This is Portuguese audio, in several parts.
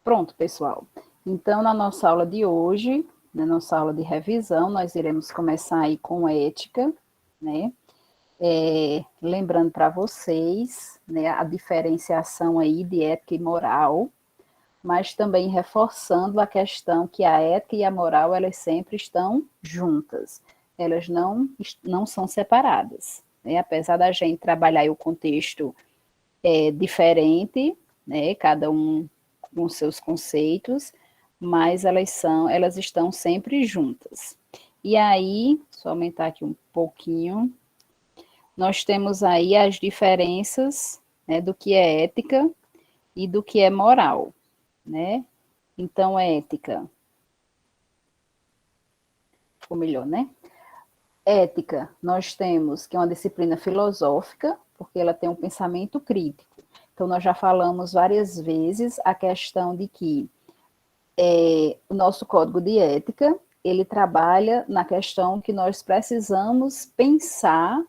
Pronto, pessoal. Então, na nossa aula de hoje, na nossa aula de revisão, nós iremos começar aí com ética, né? Lembrando para vocês, né, a diferenciação aí de ética e moral, mas também reforçando a questão que a ética e a moral, elas sempre estão juntas, elas não são separadas, né? Apesar da gente trabalhar aí o contexto diferente, né, cada um com seus conceitos, mas elas estão sempre juntas. E aí, só aumentar aqui um pouquinho, nós temos aí as diferenças, né, do que é ética e do que é moral, né? Então, ética, ficou melhor, né? Ética, nós temos que é uma disciplina filosófica, porque ela tem um pensamento crítico. Então, nós já falamos várias vezes a questão de que o nosso código de ética, ele trabalha na questão que nós precisamos pensar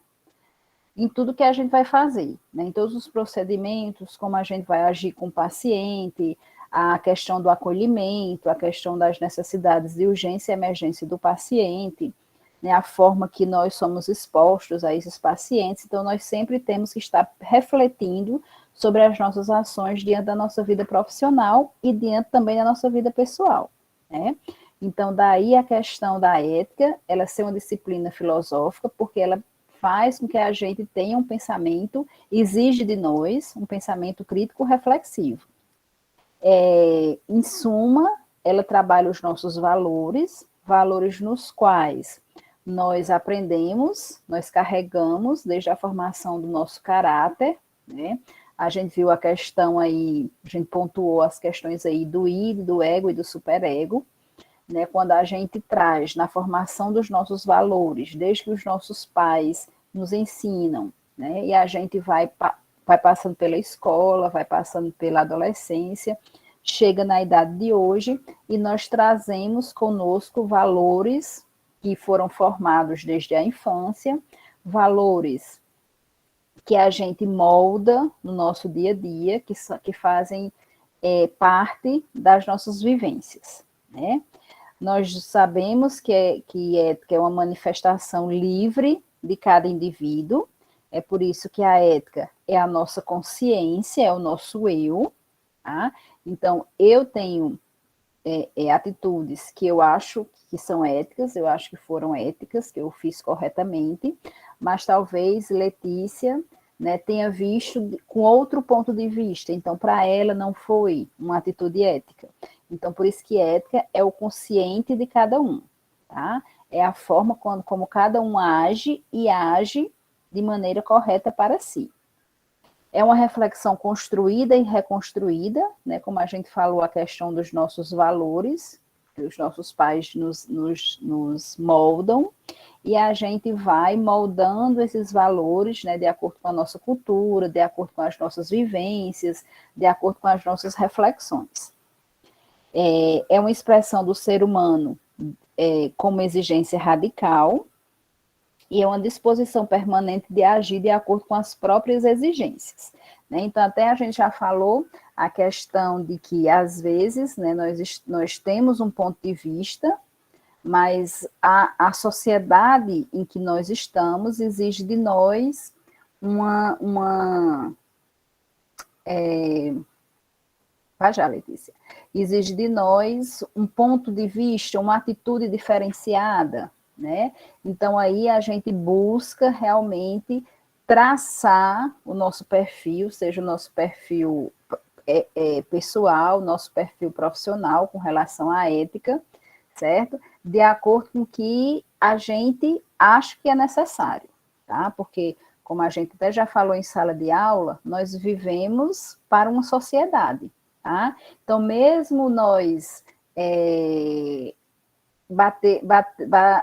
em tudo que a gente vai fazer, né? Em todos os procedimentos, como a gente vai agir com o paciente, a questão do acolhimento, a questão das necessidades de urgência e emergência do paciente, né? A forma que nós somos expostos a esses pacientes. Então, nós sempre temos que estar refletindo sobre as nossas ações diante da nossa vida profissional e diante também da nossa vida pessoal, né? Então, daí a questão da ética, ela ser uma disciplina filosófica, porque ela faz com que a gente tenha um pensamento, exige de nós um pensamento crítico reflexivo. Em suma, ela trabalha os nossos valores, valores nos quais nós aprendemos, nós carregamos desde a formação do nosso caráter, né? A gente viu a questão aí, a gente pontuou as questões aí do id, do ego e do superego, né? Quando a gente traz na formação dos nossos valores, desde que os nossos pais nos ensinam, né? E a gente vai passando pela escola, vai passando pela adolescência, chega na idade de hoje e nós trazemos conosco valores que foram formados desde a infância, valores que a gente molda no nosso dia a dia, que fazem parte das nossas vivências, né? Nós sabemos que ética é uma manifestação livre de cada indivíduo, é por isso que a ética é a nossa consciência, é o nosso eu, tá? Então, eu tenho atitudes que eu acho que são éticas, eu acho que foram éticas, que eu fiz corretamente, mas talvez Letícia, né, tenha visto com outro ponto de vista, então para ela não foi uma atitude ética. Então, por isso que ética é o consciente de cada um, tá? É a forma como cada um age e age de maneira correta para si. É uma reflexão construída e reconstruída, né? Como a gente falou, a questão dos nossos valores, que os nossos pais nos moldam, e a gente vai moldando esses valores, né, de acordo com a nossa cultura, de acordo com as nossas vivências, de acordo com as nossas reflexões. É uma expressão do ser humano como exigência radical, e é uma disposição permanente de agir de acordo com as próprias exigências, né? Então, até a gente já falou a questão de que, às vezes, né, nós temos um ponto de vista, mas a sociedade em que nós estamos exige de nós vai já, Letícia. Exige de nós um ponto de vista, uma atitude diferenciada, né? Então, aí a gente busca realmente traçar o nosso perfil, seja o nosso perfil pessoal, nosso perfil profissional com relação à ética, certo? De acordo com o que a gente acha que é necessário, tá? Porque, como a gente até já falou em sala de aula, nós vivemos para uma sociedade, tá? Então, mesmo nós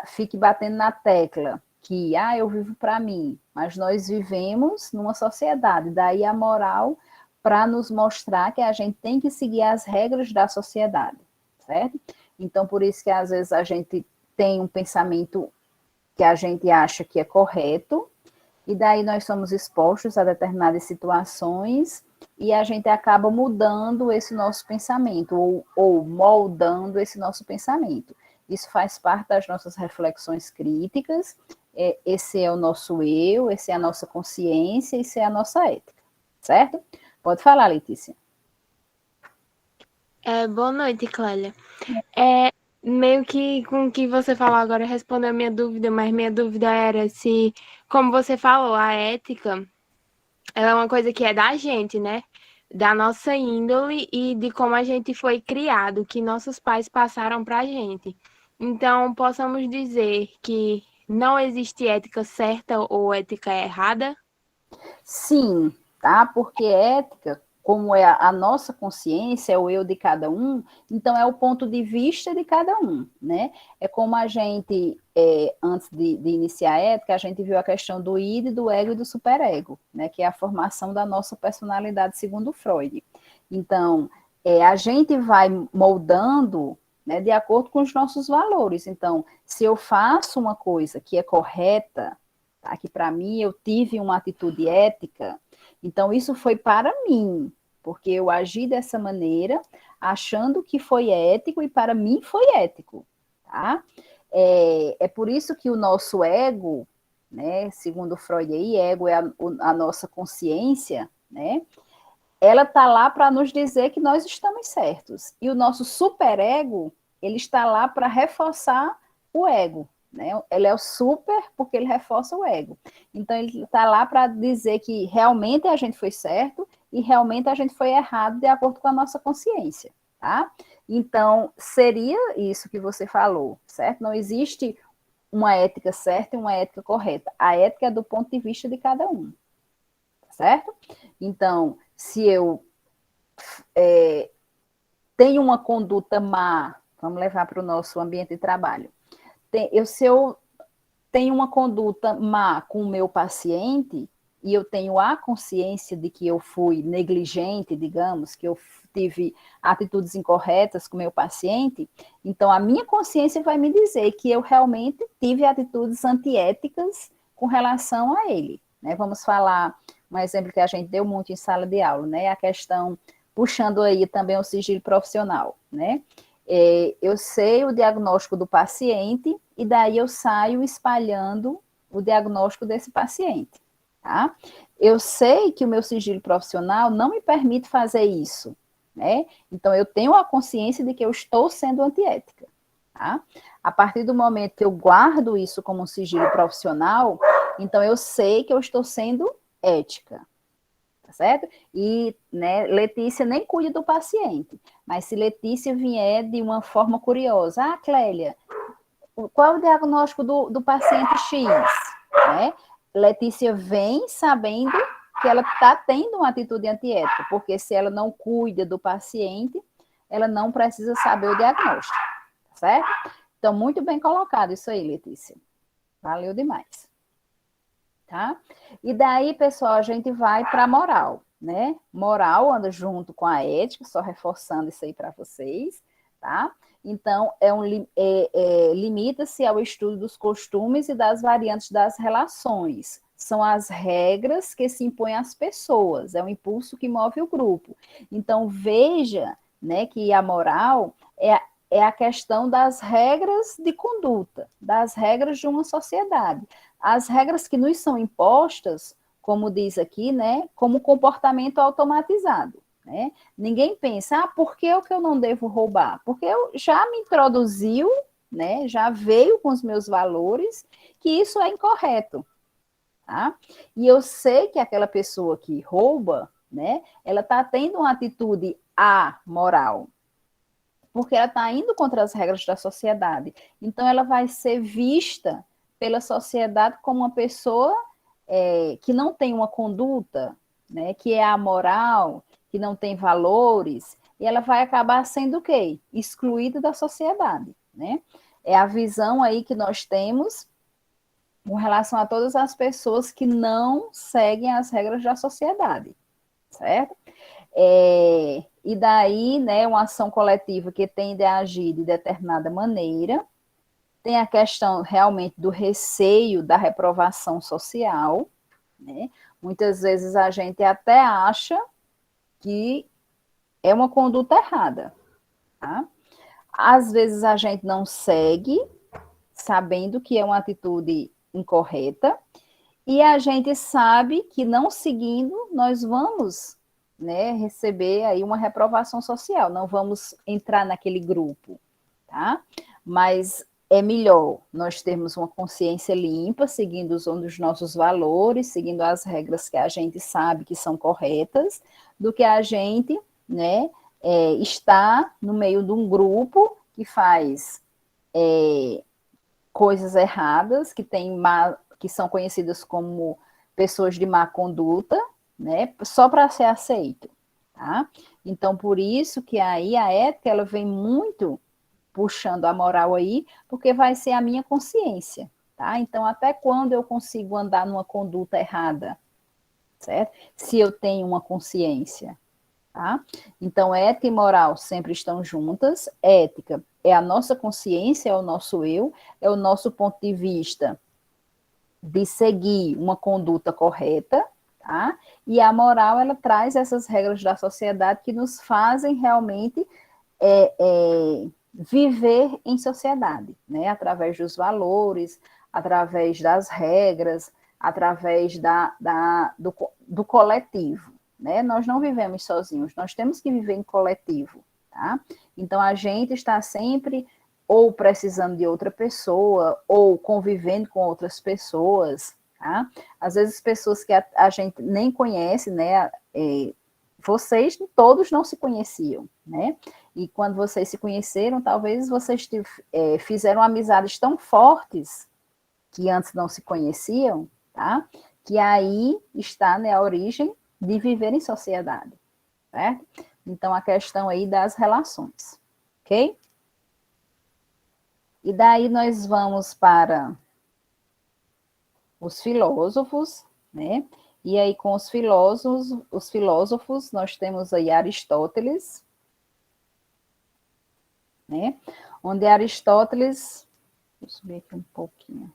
fique batendo na tecla que, eu vivo para mim, mas nós vivemos numa sociedade, daí a moral para nos mostrar que a gente tem que seguir as regras da sociedade, certo? Então, por isso que às vezes a gente tem um pensamento que a gente acha que é correto, e daí nós somos expostos a determinadas situações e a gente acaba mudando esse nosso pensamento, ou moldando esse nosso pensamento. Isso faz parte das nossas reflexões críticas, esse é o nosso eu, esse é a nossa consciência, esse é a nossa ética, certo? Pode falar, Letícia. Boa noite, Clélia. Meio que com o que você falou agora respondeu a minha dúvida, mas minha dúvida era se, como você falou, a ética, ela é uma coisa que é da gente, né? Da nossa índole e de como a gente foi criado, que nossos pais passaram pra gente. Então, possamos dizer que não existe ética certa ou ética errada? Sim, tá? Porque ética, como é a nossa consciência, é o eu de cada um, então é o ponto de vista de cada um, né? É como a gente, antes de iniciar a ética, a gente viu a questão do id, do ego e do superego, né? Que é a formação da nossa personalidade, segundo Freud. Então, a gente vai moldando, né, de acordo com os nossos valores. Então, se eu faço uma coisa que é correta, tá? Que para mim eu tive uma atitude ética, então isso foi para mim, porque eu agi dessa maneira, achando que foi ético e para mim foi ético, tá? É por isso que o nosso ego, né, segundo Freud aí, ego é a nossa consciência, né? Ela está lá para nos dizer que nós estamos certos. E o nosso superego, ele está lá para reforçar o ego, né? Ele é o super porque ele reforça o ego. Então, ele está lá para dizer que realmente a gente foi certo e realmente a gente foi errado de acordo com a nossa consciência, tá? Então, seria isso que você falou, certo? Não existe uma ética certa e uma ética correta. A ética é do ponto de vista de cada um, certo? Então, se eu tenho uma conduta má, vamos levar para o nosso ambiente de trabalho, se eu tenho uma conduta má com o meu paciente, e eu tenho a consciência de que eu fui negligente, digamos, que eu tive atitudes incorretas com o meu paciente, então a minha consciência vai me dizer que eu realmente tive atitudes antiéticas com relação a ele, né? Vamos falar um exemplo que a gente deu muito em sala de aula, né? A questão, puxando aí também o sigilo profissional, né? Eu sei o diagnóstico do paciente e daí eu saio espalhando o diagnóstico desse paciente, tá? Eu sei que o meu sigilo profissional não me permite fazer isso, né? Então eu tenho a consciência de que eu estou sendo antiética, tá? A partir do momento que eu guardo isso como um sigilo profissional, então eu sei que eu estou sendo ética, tá certo? E, né, Letícia nem cuida do paciente, mas se Letícia vier de uma forma curiosa, Clélia, qual é o diagnóstico do paciente X, né? Letícia vem sabendo que ela está tendo uma atitude antiética, porque se ela não cuida do paciente, ela não precisa saber o diagnóstico, certo? Então, muito bem colocado isso aí, Letícia. Valeu demais. Tá? E daí, pessoal, a gente vai para a moral, né? Moral anda junto com a ética, só reforçando isso aí para vocês, tá? Então, limita-se ao estudo dos costumes e das variantes das relações. São as regras que se impõem às pessoas, é o impulso que move o grupo. Então, veja, né, que a moral é a questão das regras de conduta, das regras de uma sociedade. As regras que nos são impostas, como diz aqui, né, como comportamento automatizado. Né? Ninguém pensa, por que eu não devo roubar? Porque eu já me introduziu, né, já veio com os meus valores, que isso é incorreto. Tá? E eu sei que aquela pessoa que rouba, né, ela está tendo uma atitude amoral, porque ela está indo contra as regras da sociedade. Então, ela vai ser vista pela sociedade como uma pessoa que não tem uma conduta, né, que é amoral, que não tem valores, e ela vai acabar sendo o quê? Excluída da sociedade, né? É a visão aí que nós temos com relação a todas as pessoas que não seguem as regras da sociedade, certo? E daí, né, uma ação coletiva que tende a agir de determinada maneira, tem a questão realmente do receio da reprovação social, né? Muitas vezes a gente até acha, que é uma conduta errada, tá? Às vezes a gente não segue, sabendo que é uma atitude incorreta, e a gente sabe que não seguindo, nós vamos, né, receber aí uma reprovação social, não vamos entrar naquele grupo, tá? Mas é melhor nós termos uma consciência limpa, seguindo os nossos valores, seguindo as regras que a gente sabe que são corretas, do que a gente, né, estar no meio de um grupo que faz coisas erradas, que são conhecidas como pessoas de má conduta, né, só para ser aceito, tá? Então, por isso que aí a ética, ela vem muito puxando a moral aí, porque vai ser a minha consciência, tá? Então, até quando eu consigo andar numa conduta errada, certo? Se eu tenho uma consciência, tá? Então, ética e moral sempre estão juntas. Ética é a nossa consciência, é o nosso eu, é o nosso ponto de vista de seguir uma conduta correta, tá? E a moral, ela traz essas regras da sociedade que nos fazem realmente viver em sociedade, né? Através dos valores, através das regras, através do coletivo, né? Nós não vivemos sozinhos, nós temos que viver em coletivo, tá? Então, a gente está sempre ou precisando de outra pessoa, ou convivendo com outras pessoas, tá? Às vezes, pessoas que a gente nem conhece, né? Vocês todos não se conheciam, né? E quando vocês se conheceram, talvez vocês fizeram amizades tão fortes que antes não se conheciam, tá? Que aí está, né, a origem de viver em sociedade, certo? Então, a questão aí das relações, ok? E daí nós vamos para os filósofos, né? E aí com os filósofos nós temos aí Aristóteles, né? Onde Aristóteles, vou subir aqui um pouquinho.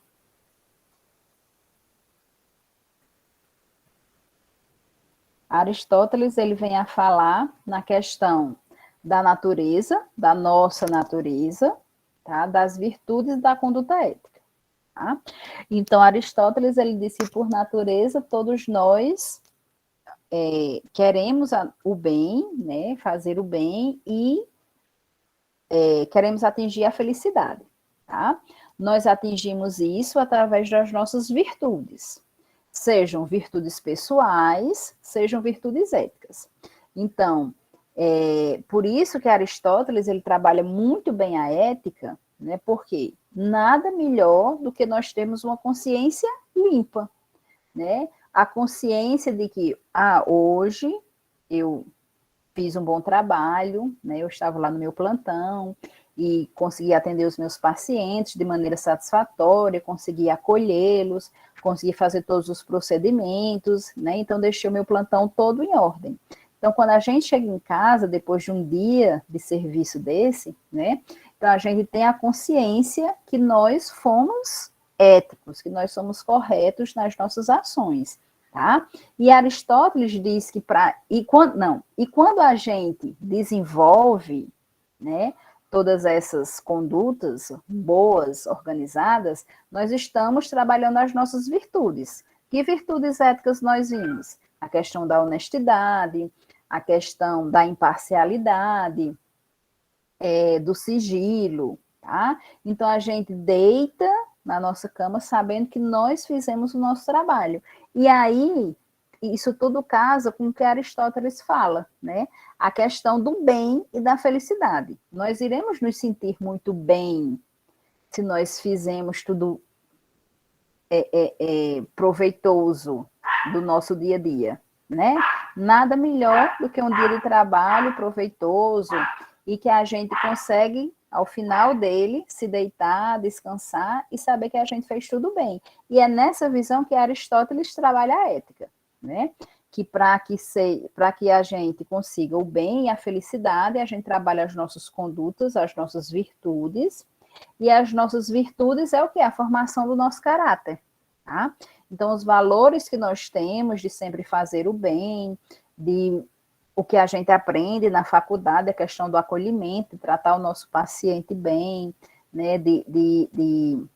Aristóteles, ele vem a falar na questão da natureza, da nossa natureza, tá? Das virtudes da conduta ética, tá? Então, Aristóteles, ele disse que, por natureza, todos nós queremos o bem, né? Fazer o bem e queremos atingir a felicidade, tá? Nós atingimos isso através das nossas virtudes, sejam virtudes pessoais, sejam virtudes éticas. Então, por isso que Aristóteles, ele trabalha muito bem a ética, né? Porque nada melhor do que nós termos uma consciência limpa, né? A consciência de que, hoje eu fiz um bom trabalho, né? Eu estava lá no meu plantão e consegui atender os meus pacientes de maneira satisfatória, consegui acolhê-los, consegui fazer todos os procedimentos, né? Então, deixei o meu plantão todo em ordem. Então, quando a gente chega em casa, depois de um dia de serviço desse, né? Então, a gente tem a consciência que nós fomos éticos, que nós somos corretos nas nossas ações. Tá? E Aristóteles diz que quando a gente desenvolve, né, todas essas condutas boas, organizadas, nós estamos trabalhando as nossas virtudes. Que virtudes éticas nós vimos? A questão da honestidade, a questão da imparcialidade, do sigilo, tá? Então a gente deita na nossa cama sabendo que nós fizemos o nosso trabalho. E aí, isso tudo casa com o que Aristóteles fala, né? A questão do bem e da felicidade. Nós iremos nos sentir muito bem se nós fizemos tudo proveitoso do nosso dia a dia, né? Nada melhor do que um dia de trabalho proveitoso e que a gente consegue, ao final dele, se deitar, descansar e saber que a gente fez tudo bem. E é nessa visão que Aristóteles trabalha a ética, né? Que para que a gente consiga o bem e a felicidade, a gente trabalha as nossas condutas, as nossas virtudes, e as nossas virtudes é o que? A formação do nosso caráter, tá? Então, os valores que nós temos de sempre fazer o bem, de o que a gente aprende na faculdade, a questão do acolhimento, tratar o nosso paciente bem, né, de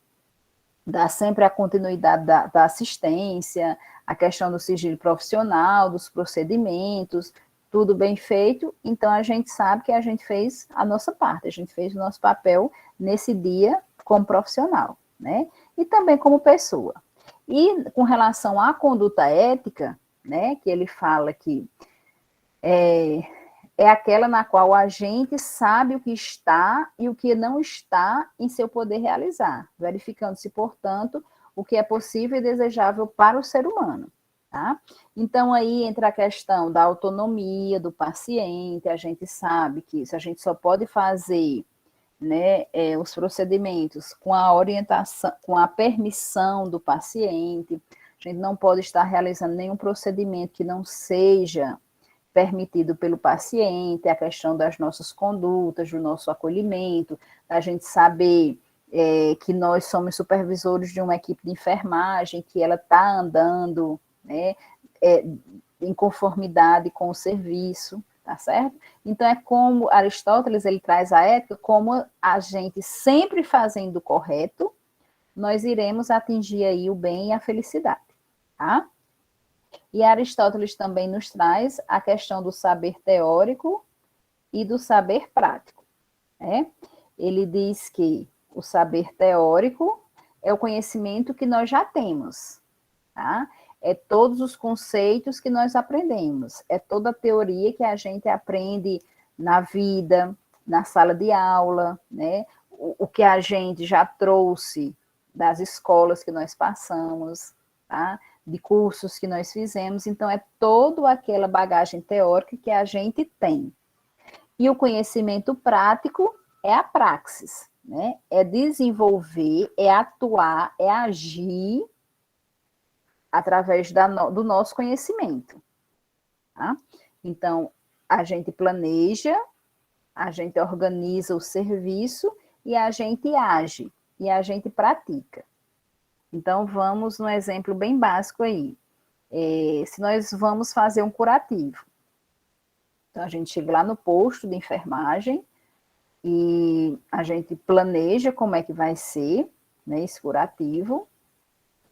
dar sempre a continuidade da assistência, a questão do sigilo profissional, dos procedimentos, tudo bem feito, então a gente sabe que a gente fez a nossa parte, a gente fez o nosso papel nesse dia como profissional, né? E também como pessoa. E com relação à conduta ética, né, que ele fala que é aquela na qual a gente sabe o que está e o que não está em seu poder realizar, verificando-se, portanto, o que é possível e desejável para o ser humano. Tá? Então, aí entra a questão da autonomia do paciente, a gente sabe que isso a gente só pode fazer, né, os procedimentos com a orientação, com a permissão do paciente, a gente não pode estar realizando nenhum procedimento que não seja permitido pelo paciente, a questão das nossas condutas, do nosso acolhimento, da gente saber que nós somos supervisores de uma equipe de enfermagem, que ela está andando, né, em conformidade com o serviço, tá certo? Então, é como Aristóteles, ele traz a ética como a gente sempre fazendo o correto, nós iremos atingir aí o bem e a felicidade, tá? E Aristóteles também nos traz a questão do saber teórico e do saber prático, né? Ele diz que o saber teórico é o conhecimento que nós já temos, tá? É todos os conceitos que nós aprendemos, é toda a teoria que a gente aprende na vida, na sala de aula, né? O que a gente já trouxe das escolas que nós passamos, tá? De cursos que nós fizemos, então é toda aquela bagagem teórica que a gente tem. E o conhecimento prático é a praxis, né? É desenvolver, é atuar, é agir através do nosso conhecimento. Tá? Então, a gente planeja, a gente organiza o serviço e a gente age, e a gente pratica. Então, vamos num exemplo bem básico aí. Se nós vamos fazer um curativo, então a gente chega lá no posto de enfermagem e a gente planeja como é que vai ser, né, esse curativo,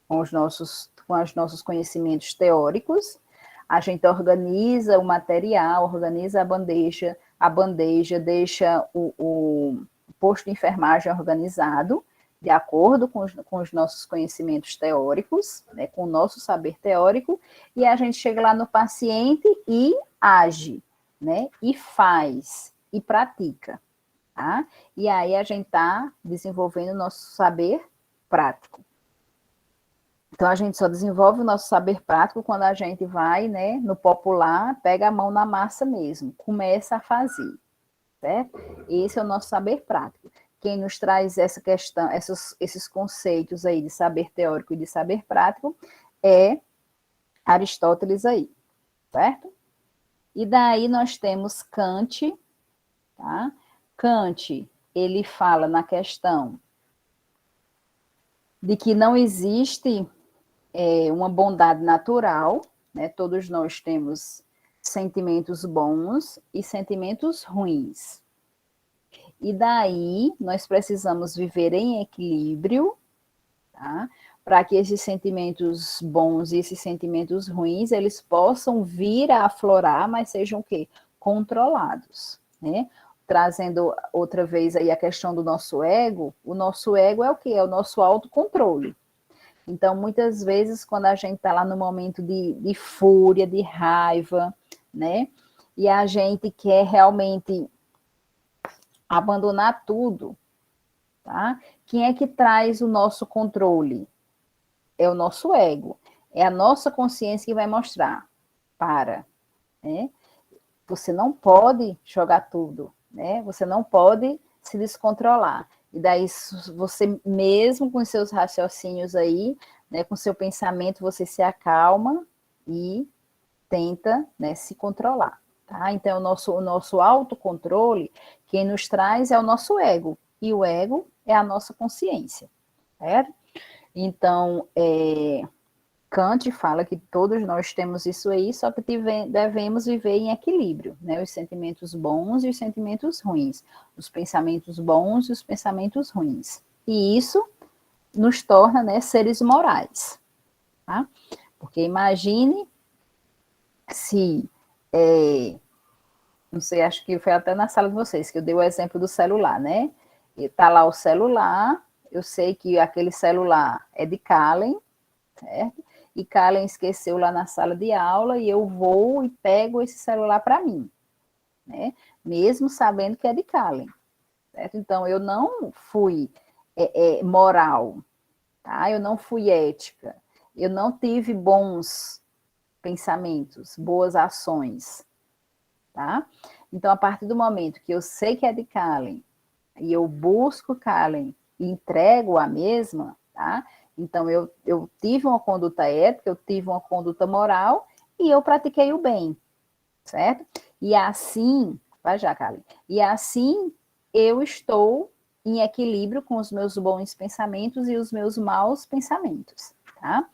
com os nossos conhecimentos teóricos, a gente organiza o material, organiza a bandeja deixa o posto de enfermagem organizado, de acordo com os nossos conhecimentos teóricos, né, com o nosso saber teórico, e a gente chega lá no paciente e age, né, e faz, e pratica, tá? E aí a gente está desenvolvendo o nosso saber prático. Então, a gente só desenvolve o nosso saber prático quando a gente vai, né, no popular, pega a mão na massa mesmo, começa a fazer, certo? Esse é o nosso saber prático. Quem nos traz essa questão, esses conceitos aí de saber teórico e de saber prático é Aristóteles aí, certo? E daí nós temos Kant, tá? Kant, ele fala na questão de que não existe uma bondade natural, né? Todos nós temos sentimentos bons e sentimentos ruins. E daí nós precisamos viver em equilíbrio, tá? Para que esses sentimentos bons e esses sentimentos ruins, eles possam vir a aflorar, mas sejam o quê? Controlados, né? Trazendo outra vez aí a questão do nosso ego, o nosso ego é o quê? É o nosso autocontrole. Então, muitas vezes, quando a gente está lá no momento de fúria, de raiva, né? E a gente quer realmente abandonar tudo, tá? Quem é que traz o nosso controle? É o nosso ego. É a nossa consciência que vai mostrar. Para, né? Você não pode jogar tudo, né? Você não pode se descontrolar. E daí, você mesmo com seus raciocínios aí, né, com seu pensamento, você se acalma e tenta, né, se controlar. Tá? Então, o nosso autocontrole, quem nos traz é o nosso ego. E o ego é a nossa consciência. Certo? Então, Kant fala que todos nós temos isso aí, só que devemos viver em equilíbrio, né? Os sentimentos bons e os sentimentos ruins, os pensamentos bons e os pensamentos ruins. E isso nos torna, né, seres morais, tá? Porque imagine se, não sei, acho que foi até na sala de vocês que eu dei o exemplo do celular, né? E tá lá o celular, eu sei que aquele celular é de Kallen, certo? E Kallen esqueceu lá na sala de aula e eu vou e pego esse celular para mim, né? Mesmo sabendo que é de Kallen, certo? Então, eu não fui moral, tá? Eu não fui ética, eu não tive bons pensamentos, boas ações, tá? Então, a partir do momento que eu sei que é de Kallen e eu busco Kallen e entrego a mesma, tá? Então, eu tive uma conduta ética, eu tive uma conduta moral e eu pratiquei o bem, certo? E assim, vai já, Kallen, e assim eu estou em equilíbrio com os meus bons pensamentos e os meus maus pensamentos, tá?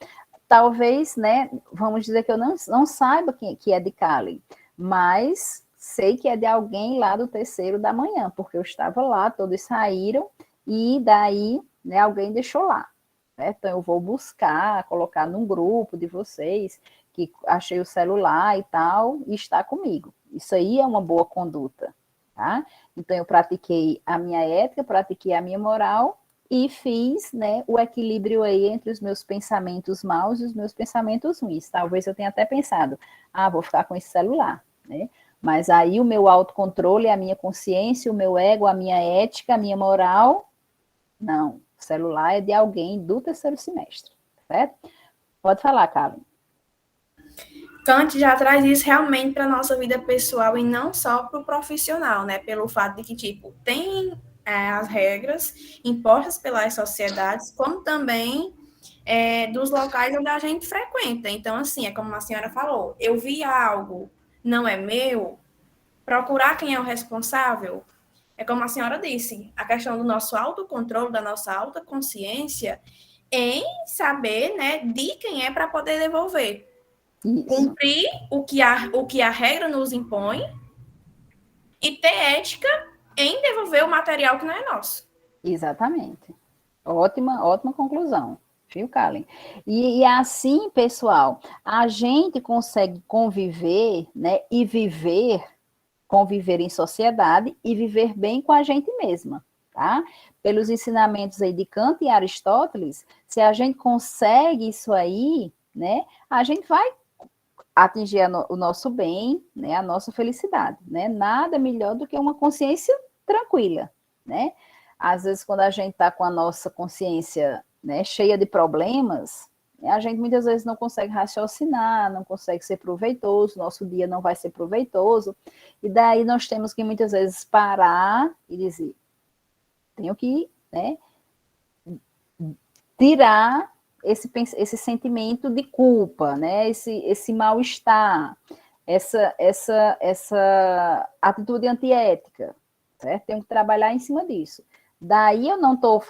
Talvez, né, vamos dizer que eu não saiba que é de Kallen, mas sei que é de alguém lá do terceiro da manhã, porque eu estava lá, todos saíram, e daí, né, alguém deixou lá. Né? Então, eu vou buscar, colocar num grupo de vocês, que achei o celular e tal, e está comigo. Isso aí é uma boa conduta, tá? Então, eu pratiquei a minha ética, pratiquei a minha moral, e fiz, né, o equilíbrio aí entre os meus pensamentos maus e os meus pensamentos ruins. Talvez eu tenha até pensado, vou ficar com esse celular, né? Mas aí o meu autocontrole, a minha consciência, o meu ego, a minha ética, a minha moral, não. O celular é de alguém do terceiro semestre, certo? Pode falar, Kallen. Kant já traz isso realmente para a nossa vida pessoal e não só para o profissional, né? Pelo fato de que, tipo, tem as regras impostas pelas sociedades, como também dos locais onde a gente frequenta. Então, assim, é como a senhora falou, eu vi algo, não é meu, procurar quem é o responsável. É como a senhora disse, a questão do nosso autocontrole, da nossa autoconsciência, em saber, né, de quem é para poder devolver. Isso. Cumprir o que a regra nos impõe e ter ética em devolver o material que não é nosso. Exatamente. Ótima conclusão. Viu, Kallen? E assim, pessoal, a gente consegue conviver, né, e conviver em sociedade e viver bem com a gente mesma, tá? Pelos ensinamentos aí de Kant e Aristóteles, se a gente consegue isso aí, né, a gente vai atingir o nosso bem, né, a nossa felicidade, né? Nada melhor do que uma consciência tranquila, né? Às vezes, quando a gente está com a nossa consciência, né, cheia de problemas, a gente muitas vezes não consegue raciocinar, não consegue ser proveitoso, nosso dia não vai ser proveitoso, e daí nós temos que muitas vezes parar e dizer, tenho que, né, tirar esse sentimento de culpa, né, esse mal-estar, essa atitude antiética, certo? Tenho que trabalhar em cima disso. Daí eu não estou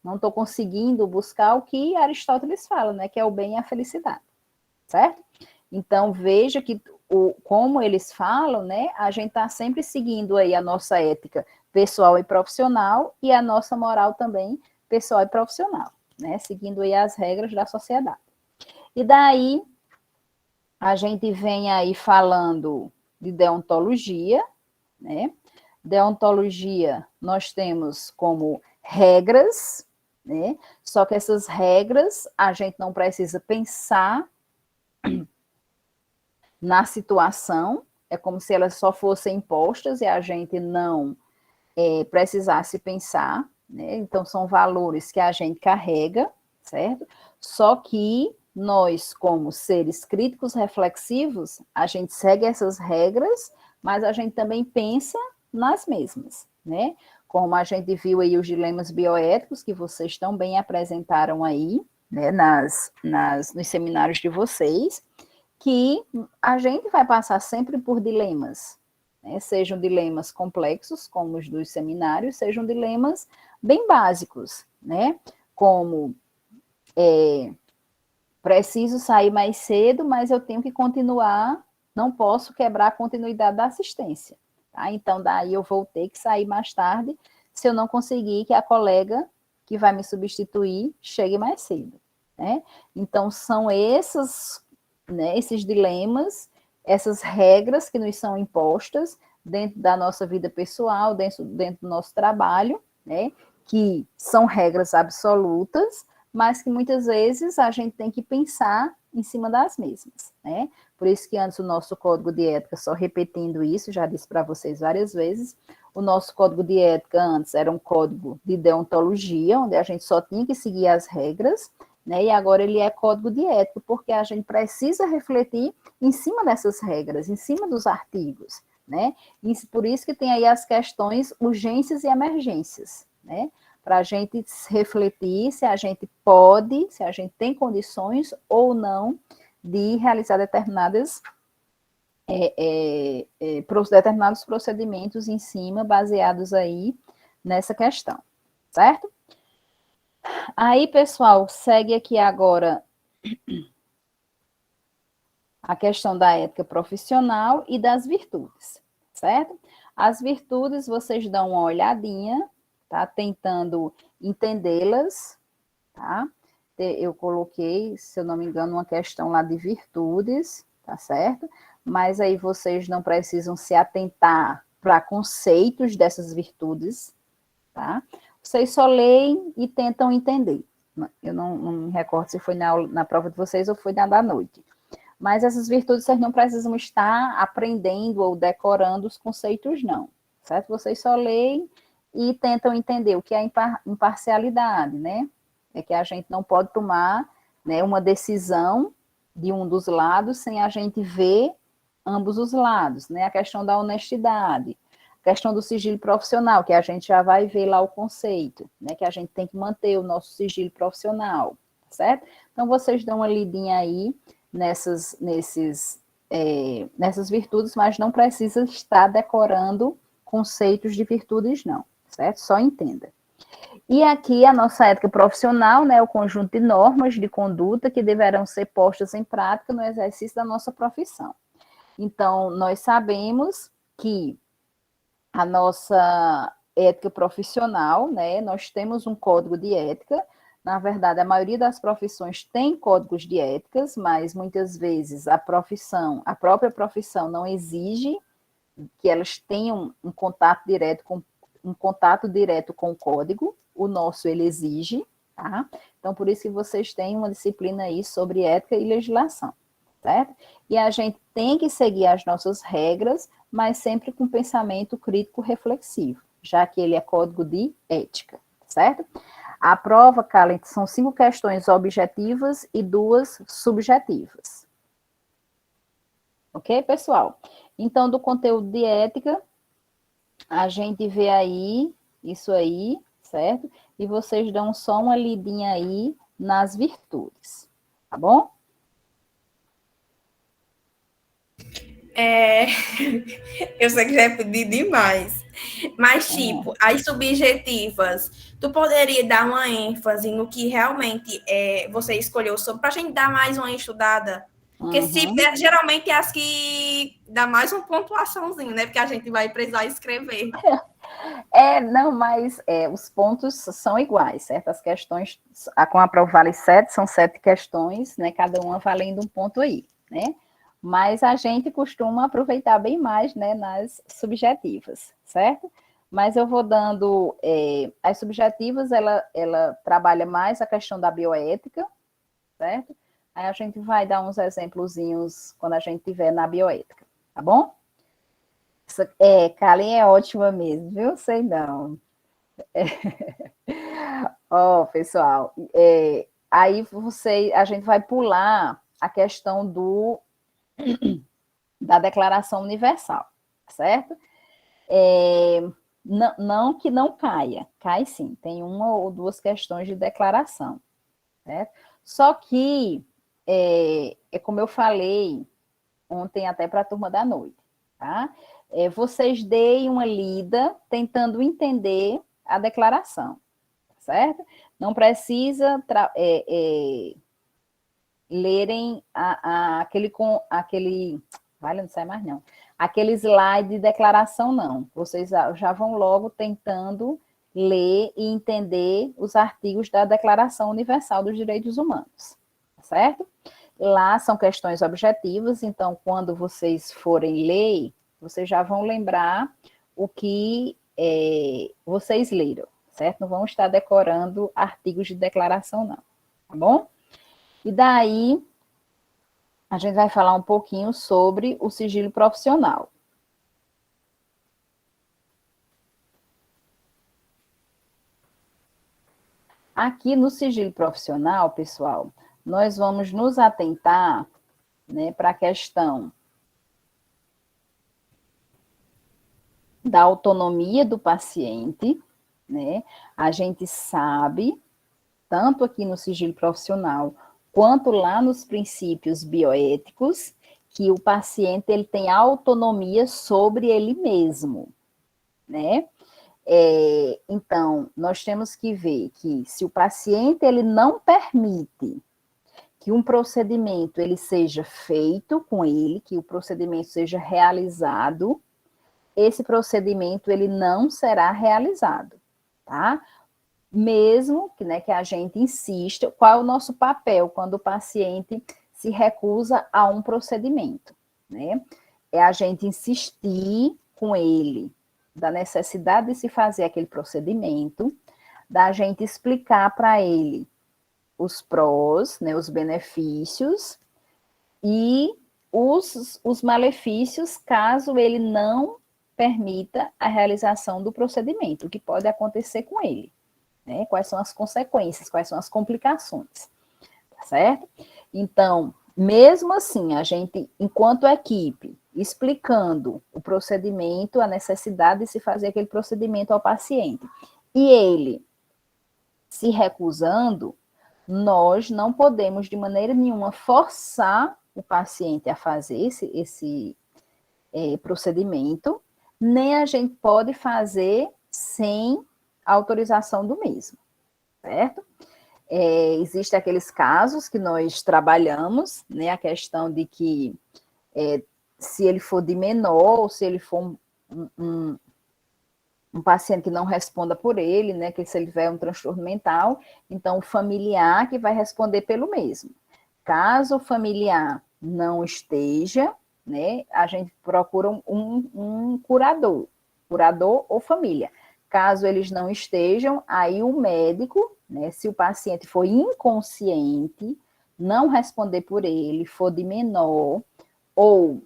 não estou conseguindo buscar o que Aristóteles fala, né, que é o bem e a felicidade, certo? Então, veja que, como eles falam, né, a gente está sempre seguindo aí a nossa ética pessoal e profissional e a nossa moral também pessoal e profissional, né, seguindo aí as regras da sociedade. E daí, a gente vem aí falando de deontologia, né, deontologia nós temos como regras, né, só que essas regras a gente não precisa pensar na situação, é como se elas só fossem impostas e a gente não precisasse pensar, né? Então, são valores que a gente carrega, certo? Só que nós, como seres críticos reflexivos, a gente segue essas regras, mas a gente também pensa nas mesmas, né? Como a gente viu aí os dilemas bioéticos, que vocês também apresentaram aí, né, nos seminários de vocês, que a gente vai passar sempre por dilemas, né? Sejam dilemas complexos, como os dos seminários, sejam dilemas bem básicos, né? Como preciso sair mais cedo, mas eu tenho que continuar, não posso quebrar a continuidade da assistência. Tá? Então, daí eu vou ter que sair mais tarde, se eu não conseguir que a colega que vai me substituir chegue mais cedo. Né? Então, são esses, né, esses dilemas, essas regras que nos são impostas dentro da nossa vida pessoal, dentro do nosso trabalho, né, que são regras absolutas, mas que muitas vezes a gente tem que pensar em cima das mesmas, né? Por isso que antes o nosso código de ética, só repetindo isso, já disse para vocês várias vezes, o nosso código de ética antes era um código de deontologia, onde a gente só tinha que seguir as regras, né? E agora ele é código de ética, porque a gente precisa refletir em cima dessas regras, em cima dos artigos, né? E por isso que tem aí as questões urgências e emergências, né? Para a gente refletir se a gente pode, se a gente tem condições ou não de realizar determinados procedimentos em cima, baseados aí nessa questão, certo? Aí, pessoal, segue aqui agora a questão da ética profissional e das virtudes, certo? As virtudes, vocês dão uma olhadinha, tá? Tentando entendê-las, tá? Eu coloquei, se eu não me engano, uma questão lá de virtudes, tá certo? Mas aí vocês não precisam se atentar para conceitos dessas virtudes, tá? Vocês só leem e tentam entender. Eu não me recordo se foi na prova de vocês ou foi na da noite. Mas essas virtudes vocês não precisam estar aprendendo ou decorando os conceitos, não, certo? Vocês só leem e tentam entender o que é imparcialidade, né? É que a gente não pode tomar, né, uma decisão de um dos lados sem a gente ver ambos os lados, né? A questão da honestidade, a questão do sigilo profissional, que a gente já vai ver lá o conceito, né? Que a gente tem que manter o nosso sigilo profissional, certo? Então, vocês dão uma lidinha aí nessas virtudes, mas não precisa estar decorando conceitos de virtudes, não, certo? Só entenda. E aqui a nossa ética profissional, né, o conjunto de normas de conduta que deverão ser postas em prática no exercício da nossa profissão. Então, nós sabemos que a nossa ética profissional, né, nós temos um código de ética. Na verdade, a maioria das profissões tem códigos de éticas, mas muitas vezes a própria profissão não exige que elas tenham um contato direto com o código. O nosso, ele exige, tá? Então, por isso que vocês têm uma disciplina aí sobre ética e legislação, certo? E a gente tem que seguir as nossas regras, mas sempre com pensamento crítico reflexivo, já que ele é código de ética, certo? A prova, Kalen, são 5 questões objetivas e 2 subjetivas. Ok, pessoal? Então, do conteúdo de ética, a gente vê aí, isso aí, certo? E vocês dão só uma lidinha aí nas virtudes, tá bom? Eu sei que já é pedir demais. Mas, tipo, as subjetivas, tu poderia dar uma ênfase no que realmente você escolheu sobre, para a gente dar mais uma estudada? Porque geralmente é as que dá mais uma pontuaçãozinha, né? Porque a gente vai precisar escrever. Não, mas os pontos são iguais, certo? As questões, com a prova vale 7, são 7 questões, né? Cada uma valendo um ponto aí, né? Mas a gente costuma aproveitar bem mais, né, nas subjetivas, certo? Mas eu vou dando, as subjetivas, ela trabalha mais a questão da bioética, certo? Aí a gente vai dar uns exemplozinhos quando a gente tiver na bioética, tá bom? Kalen é ótima mesmo, viu? Sei não. Ó, pessoal, aí a gente vai pular a questão da Declaração Universal, certo? Não que não caia, cai sim, tem 1 ou 2 questões de declaração, certo? Só que, como eu falei ontem até para a turma da noite, tá? Vocês deem uma lida tentando entender a declaração, certo? Não precisa lerem vale, não sai mais não, aquele slide de declaração não, vocês já vão logo tentando ler e entender os artigos da Declaração Universal dos Direitos Humanos, certo? Lá são questões objetivas, então quando vocês forem ler, vocês já vão lembrar o que vocês leram, certo? Não vão estar decorando artigos de declaração não, tá bom? E daí, a gente vai falar um pouquinho sobre o sigilo profissional. Aqui no sigilo profissional, pessoal, nós vamos nos atentar, né, para a questão da autonomia do paciente, né? A gente sabe, tanto aqui no sigilo profissional, quanto lá nos princípios bioéticos, que o paciente ele tem autonomia sobre ele mesmo, né? Então, nós temos que ver que se o paciente ele não permite que um procedimento ele seja feito com ele, que o procedimento seja realizado, esse procedimento ele não será realizado, tá? Mesmo que, né, que a gente insista, qual é o nosso papel quando o paciente se recusa a um procedimento, né? É a gente insistir com ele da necessidade de se fazer aquele procedimento, da gente explicar para ele os prós, né, os benefícios e os malefícios caso ele não permita a realização do procedimento, o que pode acontecer com ele, né? Quais são as consequências, quais são as complicações, tá certo? Então, mesmo assim, a gente, enquanto equipe, explicando o procedimento, a necessidade de se fazer aquele procedimento ao paciente, e ele se recusando, nós não podemos, de maneira nenhuma, forçar o paciente a fazer esse procedimento, nem a gente pode fazer sem autorização do mesmo, certo? Existem aqueles casos que nós trabalhamos, né, a questão de que se ele for de menor, ou se ele for um paciente que não responda por ele, né, que se ele tiver um transtorno mental, então o familiar que vai responder pelo mesmo. Caso o familiar não esteja, né, a gente procura um curador ou família. Caso eles não estejam, aí o médico, né, se o paciente for inconsciente, não responder por ele, for de menor, ou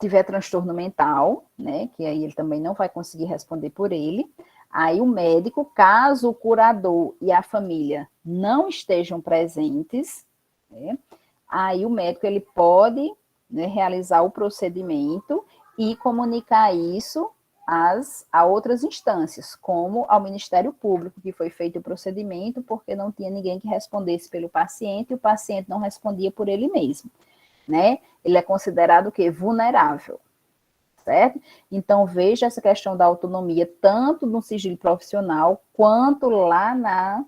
tiver transtorno mental, né, que aí ele também não vai conseguir responder por ele, aí o médico, caso o curador e a família não estejam presentes, né, aí o médico ele pode, né, realizar o procedimento e comunicar isso a outras instâncias, como ao Ministério Público, que foi feito o procedimento porque não tinha ninguém que respondesse pelo paciente e o paciente não respondia por ele mesmo, né? Ele é considerado o quê? Vulnerável, certo? Então, veja essa questão da autonomia, tanto no sigilo profissional, quanto lá na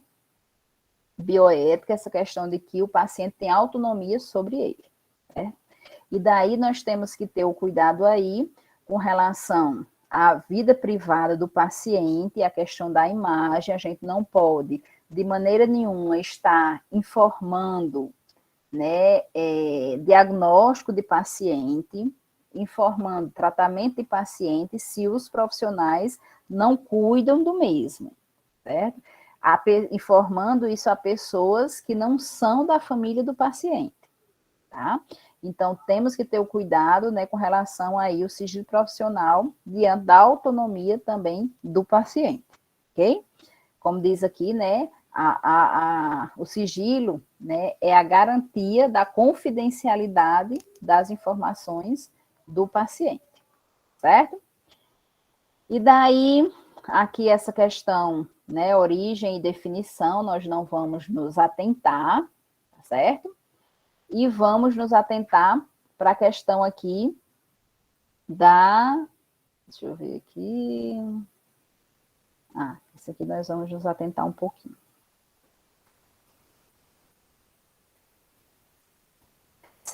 bioética, essa questão de que o paciente tem autonomia sobre ele, certo? E daí nós temos que ter o cuidado aí com relação à vida privada do paciente, a questão da imagem, a gente não pode, de maneira nenhuma, estar informando, né, diagnóstico de paciente, informando tratamento de paciente se os profissionais não cuidam do mesmo, certo? Informando isso a pessoas que não são da família do paciente, tá? Então, temos que ter o cuidado, né, com relação aí ao sigilo profissional diante da autonomia também do paciente, ok? Como diz aqui, né, o sigilo, né, é a garantia da confidencialidade das informações do paciente, certo? E daí, aqui essa questão, né, origem e definição, nós não vamos nos atentar, certo? E vamos nos atentar para a questão aqui deixa eu ver aqui, isso aqui nós vamos nos atentar um pouquinho.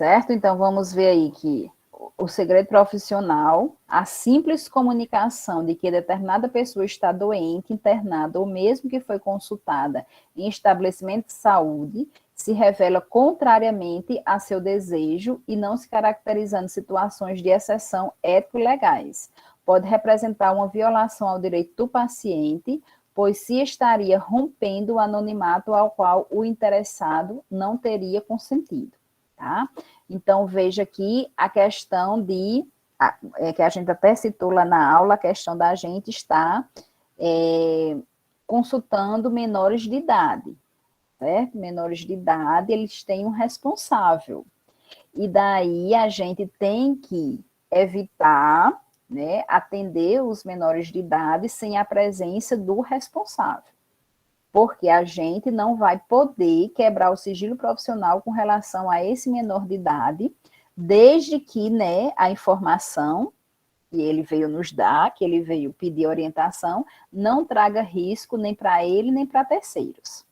Certo? Então, vamos ver aí que o segredo profissional, a simples comunicação de que determinada pessoa está doente, internada, ou mesmo que foi consultada em estabelecimento de saúde, se revela contrariamente a seu desejo e não se caracterizando situações de exceção ético-legais. Pode representar uma violação ao direito do paciente, pois se estaria rompendo o anonimato ao qual o interessado não teria consentido. Tá? Então, veja aqui a questão que a gente até citou lá na aula, a questão da gente estar consultando menores de idade, certo? Menores de idade, eles têm um responsável. E daí a gente tem que evitar, né, atender os menores de idade sem a presença do responsável. Porque a gente não vai poder quebrar o sigilo profissional com relação a esse menor de idade, desde que, né, a informação que ele veio nos dar, que ele veio pedir orientação, não traga risco nem para ele, nem para terceiros,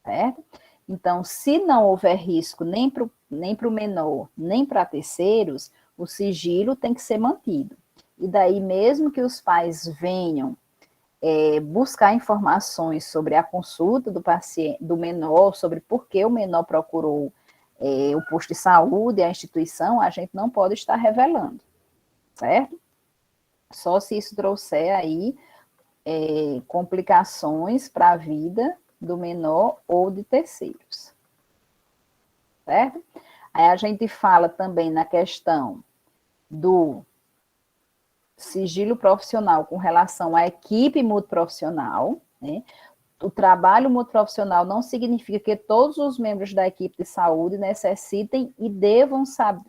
certo? Então, se não houver risco nem para o menor, nem para terceiros, o sigilo tem que ser mantido. E daí, mesmo que os pais venham buscar informações sobre a consulta do paciente, do menor, sobre por que o menor procurou o posto de saúde, a instituição, a gente não pode estar revelando, certo? Só se isso trouxer aí complicações para a vida do menor ou de terceiros, certo? Aí a gente fala também na questão do sigilo profissional com relação à equipe multiprofissional, né? O trabalho multiprofissional não significa que todos os membros da equipe de saúde necessitem e devam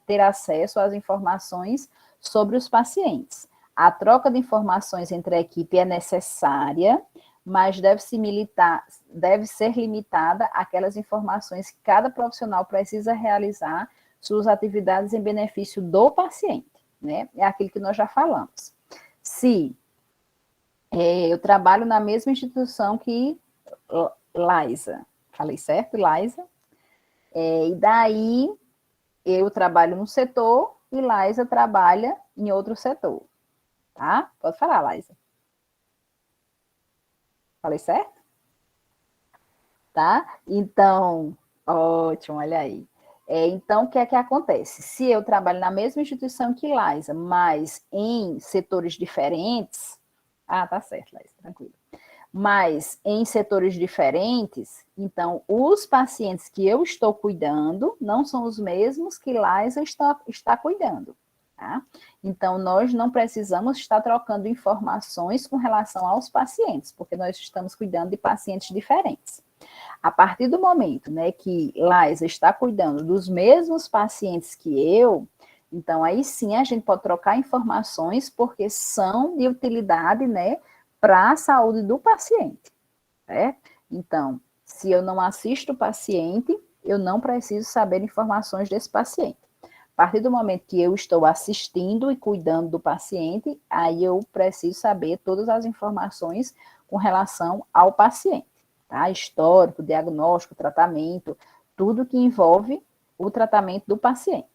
ter acesso às informações sobre os pacientes. A troca de informações entre a equipe é necessária, mas deve ser limitada àquelas informações que cada profissional precisa realizar suas atividades em benefício do paciente. Né? É aquilo que nós já falamos. Se eu trabalho na mesma instituição que Liza, falei certo, Liza? E daí eu trabalho num setor e Liza trabalha em outro setor, tá? Pode falar, Liza. Falei certo? Tá? Então, ótimo, olha aí. Então, o que é que acontece? Se eu trabalho na mesma instituição que Liza, mas em setores diferentes... tá certo, Liza, tranquilo. Mas em setores diferentes, então, os pacientes que eu estou cuidando não são os mesmos que Liza está cuidando, tá? Então, nós não precisamos estar trocando informações com relação aos pacientes, porque nós estamos cuidando de pacientes diferentes. A partir do momento, né, que Liza está cuidando dos mesmos pacientes que eu, então aí sim a gente pode trocar informações porque são de utilidade, né, para a saúde do paciente, certo? Então, se eu não assisto o paciente, eu não preciso saber informações desse paciente. A partir do momento que eu estou assistindo e cuidando do paciente, aí eu preciso saber todas as informações com relação ao paciente. Tá? Histórico, diagnóstico, tratamento, tudo que envolve o tratamento do paciente,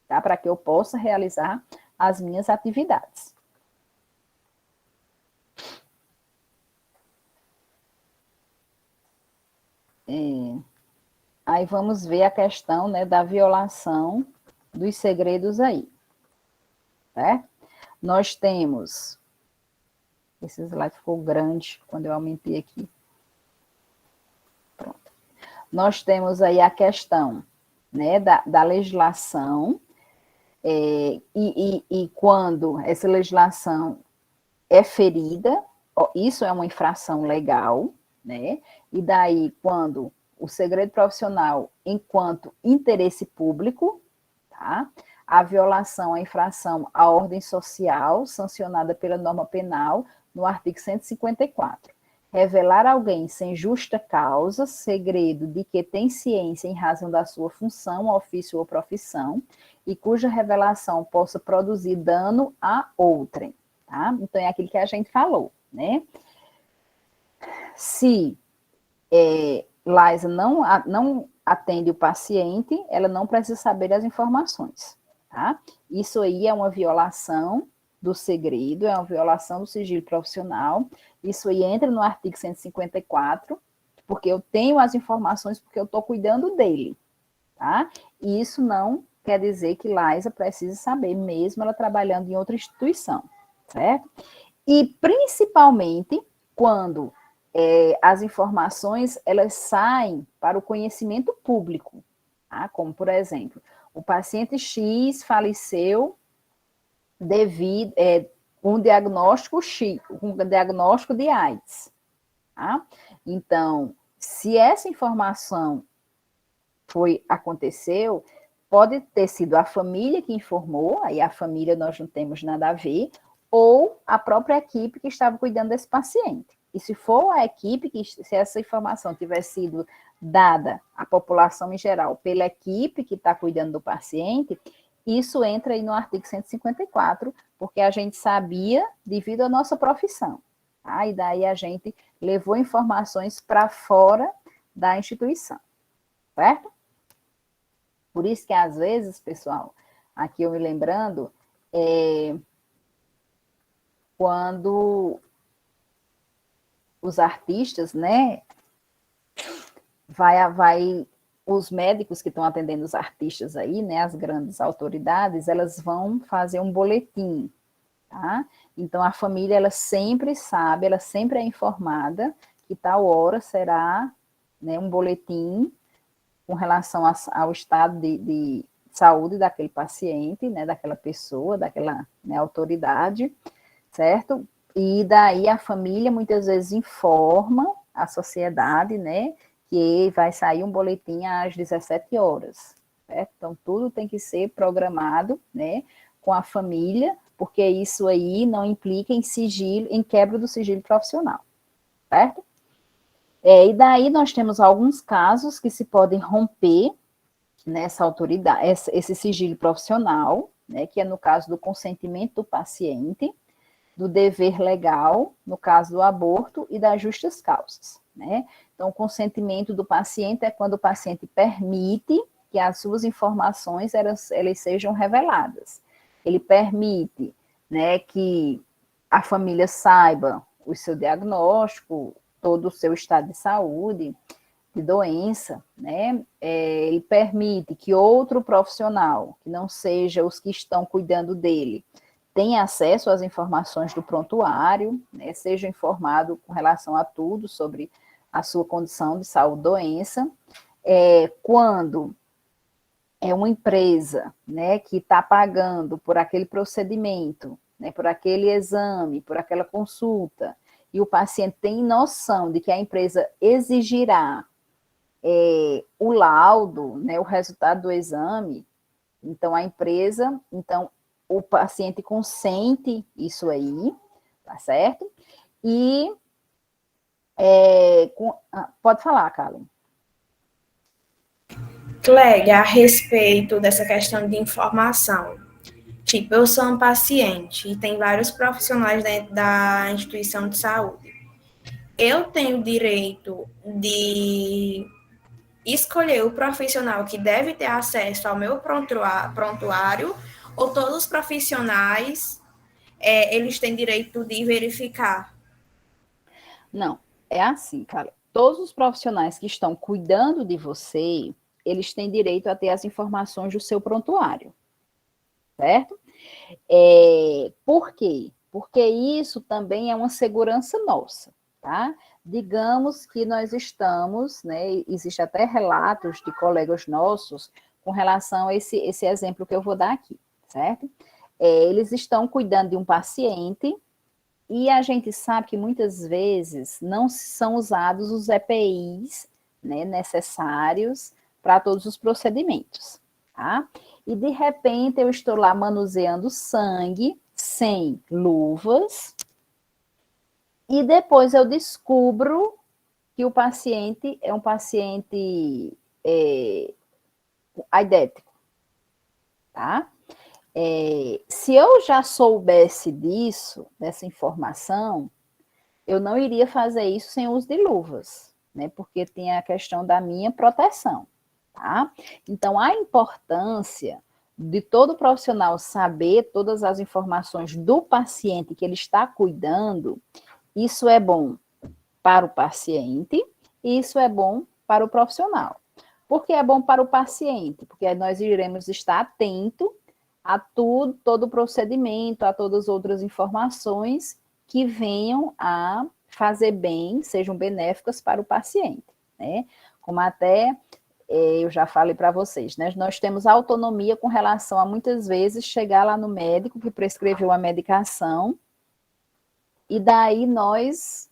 tá? Para que eu possa realizar as minhas atividades. Aí vamos ver a questão, né, da violação dos segredos aí, certo? Nós temos, esse slide ficou grande quando eu aumentei aqui. Nós temos aí a questão, né, da legislação, e quando essa legislação é ferida, isso é uma infração legal, né? E daí, quando o segredo profissional, enquanto interesse público, tá? A violação, a infração à ordem social, sancionada pela norma penal, no artigo 154. Revelar alguém sem justa causa, segredo de que tem ciência em razão da sua função, ofício ou profissão, e cuja revelação possa produzir dano a outrem, tá? Então, é aquilo que a gente falou, né? Se Liza não atende o paciente, ela não precisa saber das informações, tá? Isso aí é uma violação do segredo, é uma violação do sigilo profissional, isso aí entra no artigo 154, porque eu tenho as informações porque eu estou cuidando dele, tá? E isso não quer dizer que Laísa precise saber, mesmo ela trabalhando em outra instituição, certo? E principalmente quando as informações elas saem para o conhecimento público, tá? Como, por exemplo, o paciente X faleceu devido um diagnóstico X, um diagnóstico de AIDS, tá? Então, se essa informação aconteceu, pode ter sido a família que informou, aí a família nós não temos nada a ver, ou a própria equipe que estava cuidando desse paciente. E se for a equipe, se essa informação tiver sido dada à população em geral pela equipe que está cuidando do paciente, isso entra aí no artigo 154, porque a gente sabia devido à nossa profissão. Tá? E daí a gente levou informações para fora da instituição, certo? Por isso que, às vezes, pessoal, aqui eu me lembrando, quando os artistas, né, os médicos que estão atendendo os artistas aí, né, as grandes autoridades, elas vão fazer um boletim, tá? Então, a família, ela sempre sabe, ela sempre é informada que tal hora será, né, um boletim com relação ao estado de saúde daquele paciente, né, daquela pessoa, daquela, né, autoridade, certo? E daí a família muitas vezes informa a sociedade, né, que vai sair um boletim às 17 horas, certo? Então, tudo tem que ser programado, né, com a família, porque isso aí não implica em sigilo, em quebra do sigilo profissional, certo? E daí nós temos alguns casos que se podem romper nessa autoridade, esse sigilo profissional, né, que é no caso do consentimento do paciente, do dever legal, no caso do aborto, e das justas causas, né? Então, o consentimento do paciente é quando o paciente permite que as suas informações elas sejam reveladas. Ele permite, né, que a família saiba o seu diagnóstico, todo o seu estado de saúde, de doença, né? Ele permite que outro profissional, que não seja os que estão cuidando dele, tenha acesso às informações do prontuário, né? Seja informado com relação a tudo sobre a sua condição de saúde, doença. Quando é uma empresa, né, que está pagando por aquele procedimento, né, por aquele exame, por aquela consulta, e o paciente tem noção de que a empresa exigirá o laudo, né, o resultado do exame, então o paciente consente isso aí, tá certo? E pode falar, Kalen. Clélia, a respeito dessa questão de informação. Tipo, eu sou um paciente e tem vários profissionais dentro da instituição de saúde. Eu tenho o direito de escolher o profissional que deve ter acesso ao meu prontuário, ou todos os profissionais, eles têm direito de verificar? Não, é assim, cara. Todos os profissionais que estão cuidando de você, eles têm direito a ter as informações do seu prontuário, certo? Por quê? Porque isso também é uma segurança nossa, tá? Digamos que nós estamos, né, existe até relatos de colegas nossos com relação a esse exemplo que eu vou dar aqui, certo? Eles estão cuidando de um paciente e a gente sabe que muitas vezes não são usados os EPIs, né, necessários para todos os procedimentos, tá? E de repente eu estou lá manuseando sangue sem luvas e depois eu descubro que o paciente é um paciente aidético, tá? Se eu já soubesse dessa informação, eu não iria fazer isso sem uso de luvas, né? Porque tem a questão da minha proteção, tá? Então, a importância de todo profissional saber todas as informações do paciente que ele está cuidando, isso é bom para o paciente e isso é bom para o profissional. Por que é bom para o paciente? Porque nós iremos estar atento a tudo, todo o procedimento, a todas as outras informações que venham a fazer bem, sejam benéficas para o paciente, né? Como até eu já falei para vocês, né? Nós temos autonomia com relação a muitas vezes chegar lá no médico que prescreveu a medicação e daí nós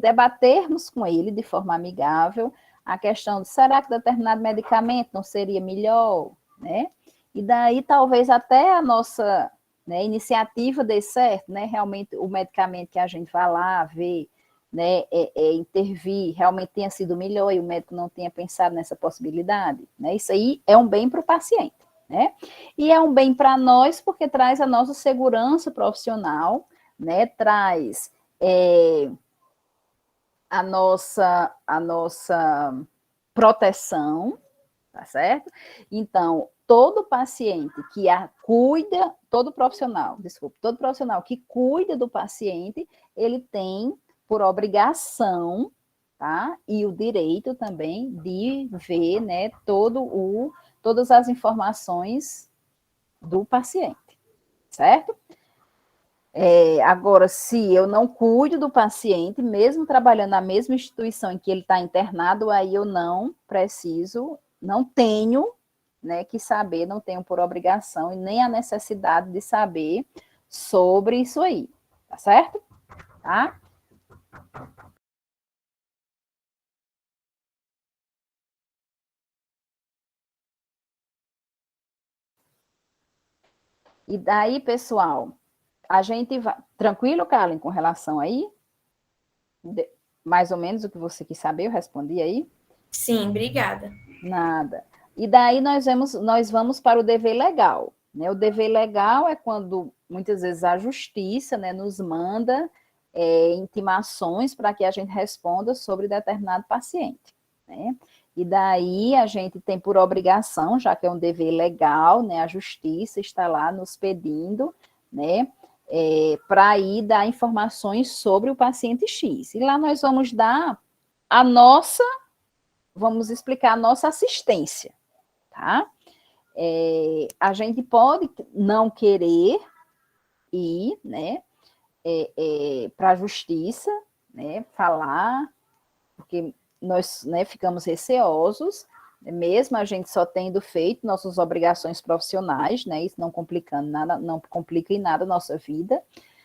debatermos com ele de forma amigável a questão de será que determinado medicamento não seria melhor, né? E daí talvez até a nossa, né, iniciativa dê certo, né? Realmente o medicamento que a gente vai lá ver, né, intervir, realmente tenha sido melhor e o médico não tenha pensado nessa possibilidade, né? Isso aí é um bem para o paciente, né? E é um bem para nós porque traz a nossa segurança profissional, né? Traz a nossa proteção, tá certo? Então, todo paciente que cuida, todo profissional que cuida do paciente, ele tem por obrigação, tá? E o direito também de ver, né, todas as informações do paciente, certo? Agora, se eu não cuido do paciente, mesmo trabalhando na mesma instituição em que ele está internado, aí eu não preciso, não tenho, né, que saber, não tenho por obrigação e nem a necessidade de saber sobre isso aí, tá certo? Tá? E daí, pessoal, a gente vai... Tranquilo, Carlen, com relação aí? Mais ou menos o que você quis saber, eu respondi aí? Sim, obrigada. Nada. E daí nós vamos para o dever legal, né? O dever legal é quando, muitas vezes, a justiça, né, nos manda intimações para que a gente responda sobre determinado paciente, né? E daí a gente tem por obrigação, já que é um dever legal, né, a justiça está lá nos pedindo, né, para ir dar informações sobre o paciente X. E lá nós vamos dar vamos explicar a nossa assistência, tá? A gente pode não querer ir, né, para a justiça, né, falar, porque nós, né, ficamos receosos, mesmo a gente só tendo feito nossas obrigações profissionais, né, isso não complicando nada, não complica em nada a nossa vida,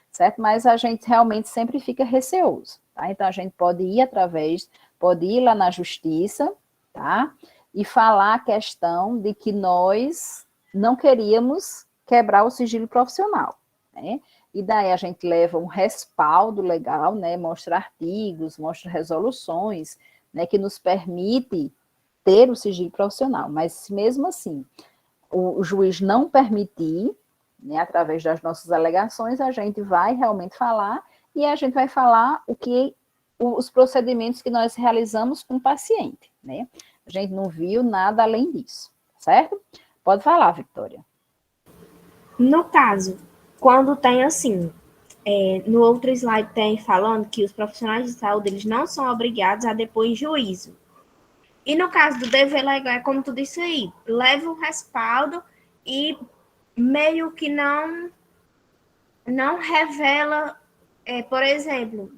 certo? Mas a gente realmente sempre fica receoso, tá? Então a gente pode ir lá na justiça, tá? E falar a questão de que nós não queríamos quebrar o sigilo profissional, né? E daí a gente leva um respaldo legal, né? Mostra artigos, mostra resoluções, né? Que nos permite ter o sigilo profissional. Mas mesmo assim, o juiz não permitir, né? Através das nossas alegações, a gente vai realmente falar e a gente vai falar os procedimentos que nós realizamos com o paciente, né? A gente não viu nada além disso, certo? Pode falar, Victoria. No caso, quando tem assim, no outro slide tem falando que os profissionais de saúde eles não são obrigados a depor em juízo. E no caso do dever legal, é como tu disse aí, leva um respaldo e meio que não revela, por exemplo,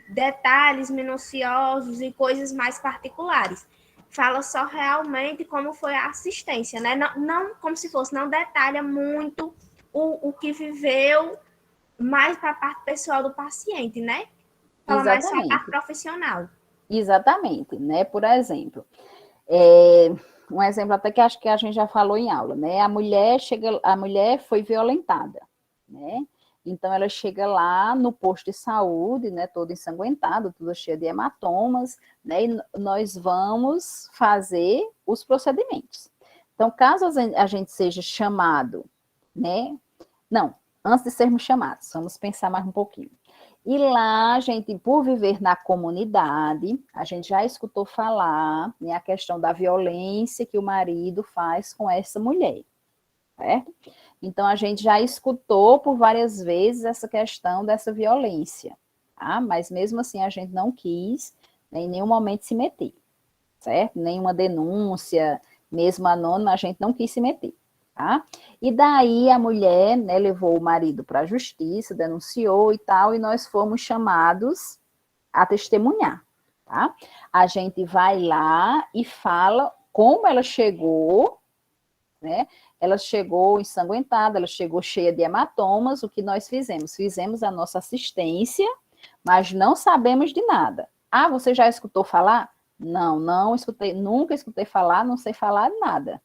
detalhes minuciosos e coisas mais particulares. Fala só realmente como foi a assistência, né? Não como se fosse, não detalha muito o que viveu mais para a parte pessoal do paciente, né? Fala mais só a parte profissional. Exatamente, né? Por exemplo, um exemplo até que acho que a gente já falou em aula, né? A mulher foi violentada, né? Então, ela chega lá no posto de saúde, né, toda ensanguentada, toda cheia de hematomas, né, e nós vamos fazer os procedimentos. Então, caso a gente seja chamado, né, não, antes de sermos chamados, vamos pensar mais um pouquinho. E lá, a gente, por viver na comunidade, a gente já escutou falar, né, a questão da violência que o marido faz com essa mulher, certo? Então, a gente já escutou por várias vezes essa questão dessa violência, tá? Mas mesmo assim, a gente não quis, né, em nenhum momento se meter, certo? Nenhuma denúncia, mesmo anônima, a gente não quis se meter. Tá? E daí a mulher, né, levou o marido para a justiça, denunciou e tal, e nós fomos chamados a testemunhar. Tá? A gente vai lá e fala como ela chegou, né? Ela chegou ensanguentada, ela chegou cheia de hematomas. O que nós fizemos? Fizemos a nossa assistência, mas não sabemos de nada. Ah, você já escutou falar? Não, não escutei, nunca escutei falar, não sei falar nada,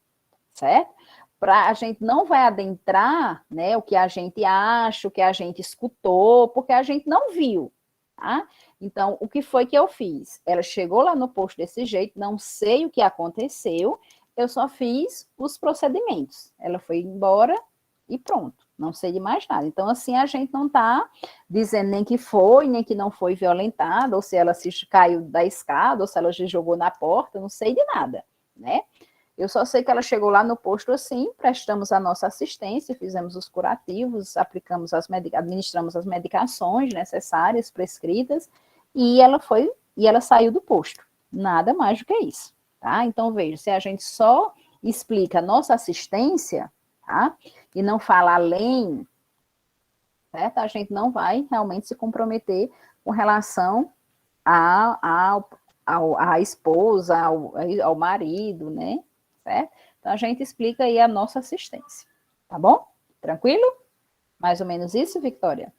certo? A gente não vai adentrar, né, o que a gente acha, o que a gente escutou, porque a gente não viu, tá? Então, o que foi que eu fiz? Ela chegou lá no posto desse jeito, não sei o que aconteceu, eu só fiz os procedimentos. Ela foi embora e pronto, não sei de mais nada. Então, assim, a gente não está dizendo nem que foi, nem que não foi violentada, ou se ela se caiu da escada, ou se ela se jogou na porta, não sei de nada, né? Eu só sei que ela chegou lá no posto assim, prestamos a nossa assistência, fizemos os curativos, administramos as medicações necessárias, prescritas, e ela saiu do posto. Nada mais do que isso, tá? Então, veja, se a gente só explica a nossa assistência, tá? E não fala além, certo? A gente não vai realmente se comprometer com relação à esposa, ao marido, né? Certo? Então, a gente explica aí a nossa assistência, tá bom? Tranquilo? Mais ou menos isso, Victoria?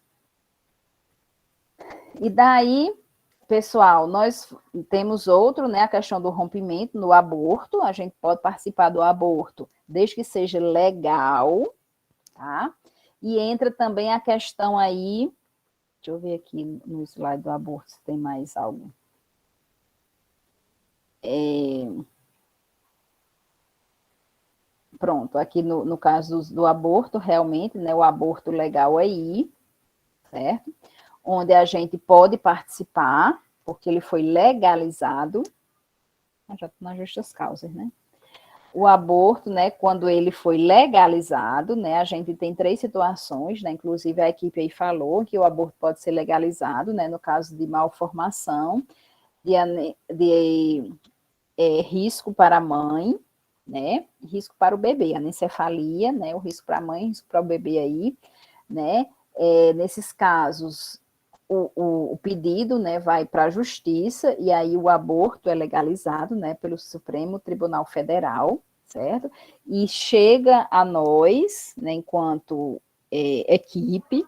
E daí, pessoal, nós temos outro, né, a questão do rompimento no aborto. A gente pode participar do aborto desde que seja legal, tá? E entra também a questão aí, deixa eu ver aqui no slide do aborto se tem mais algo. Pronto, aqui no caso do aborto, realmente, né, o aborto legal aí, certo? Onde a gente pode participar, porque ele foi legalizado, já estou nas justas causas, né? O aborto, né, quando ele foi legalizado, né, a gente tem 3 situações, né, inclusive a equipe aí falou que o aborto pode ser legalizado, né, no caso de malformação, de risco para a mãe, né, risco para o bebê, anencefalia, né, o risco para a mãe, risco para o bebê aí, né, nesses casos, o pedido, né, vai para a justiça, e aí o aborto é legalizado, né, pelo Supremo Tribunal Federal, certo? E chega a nós, né, enquanto equipe,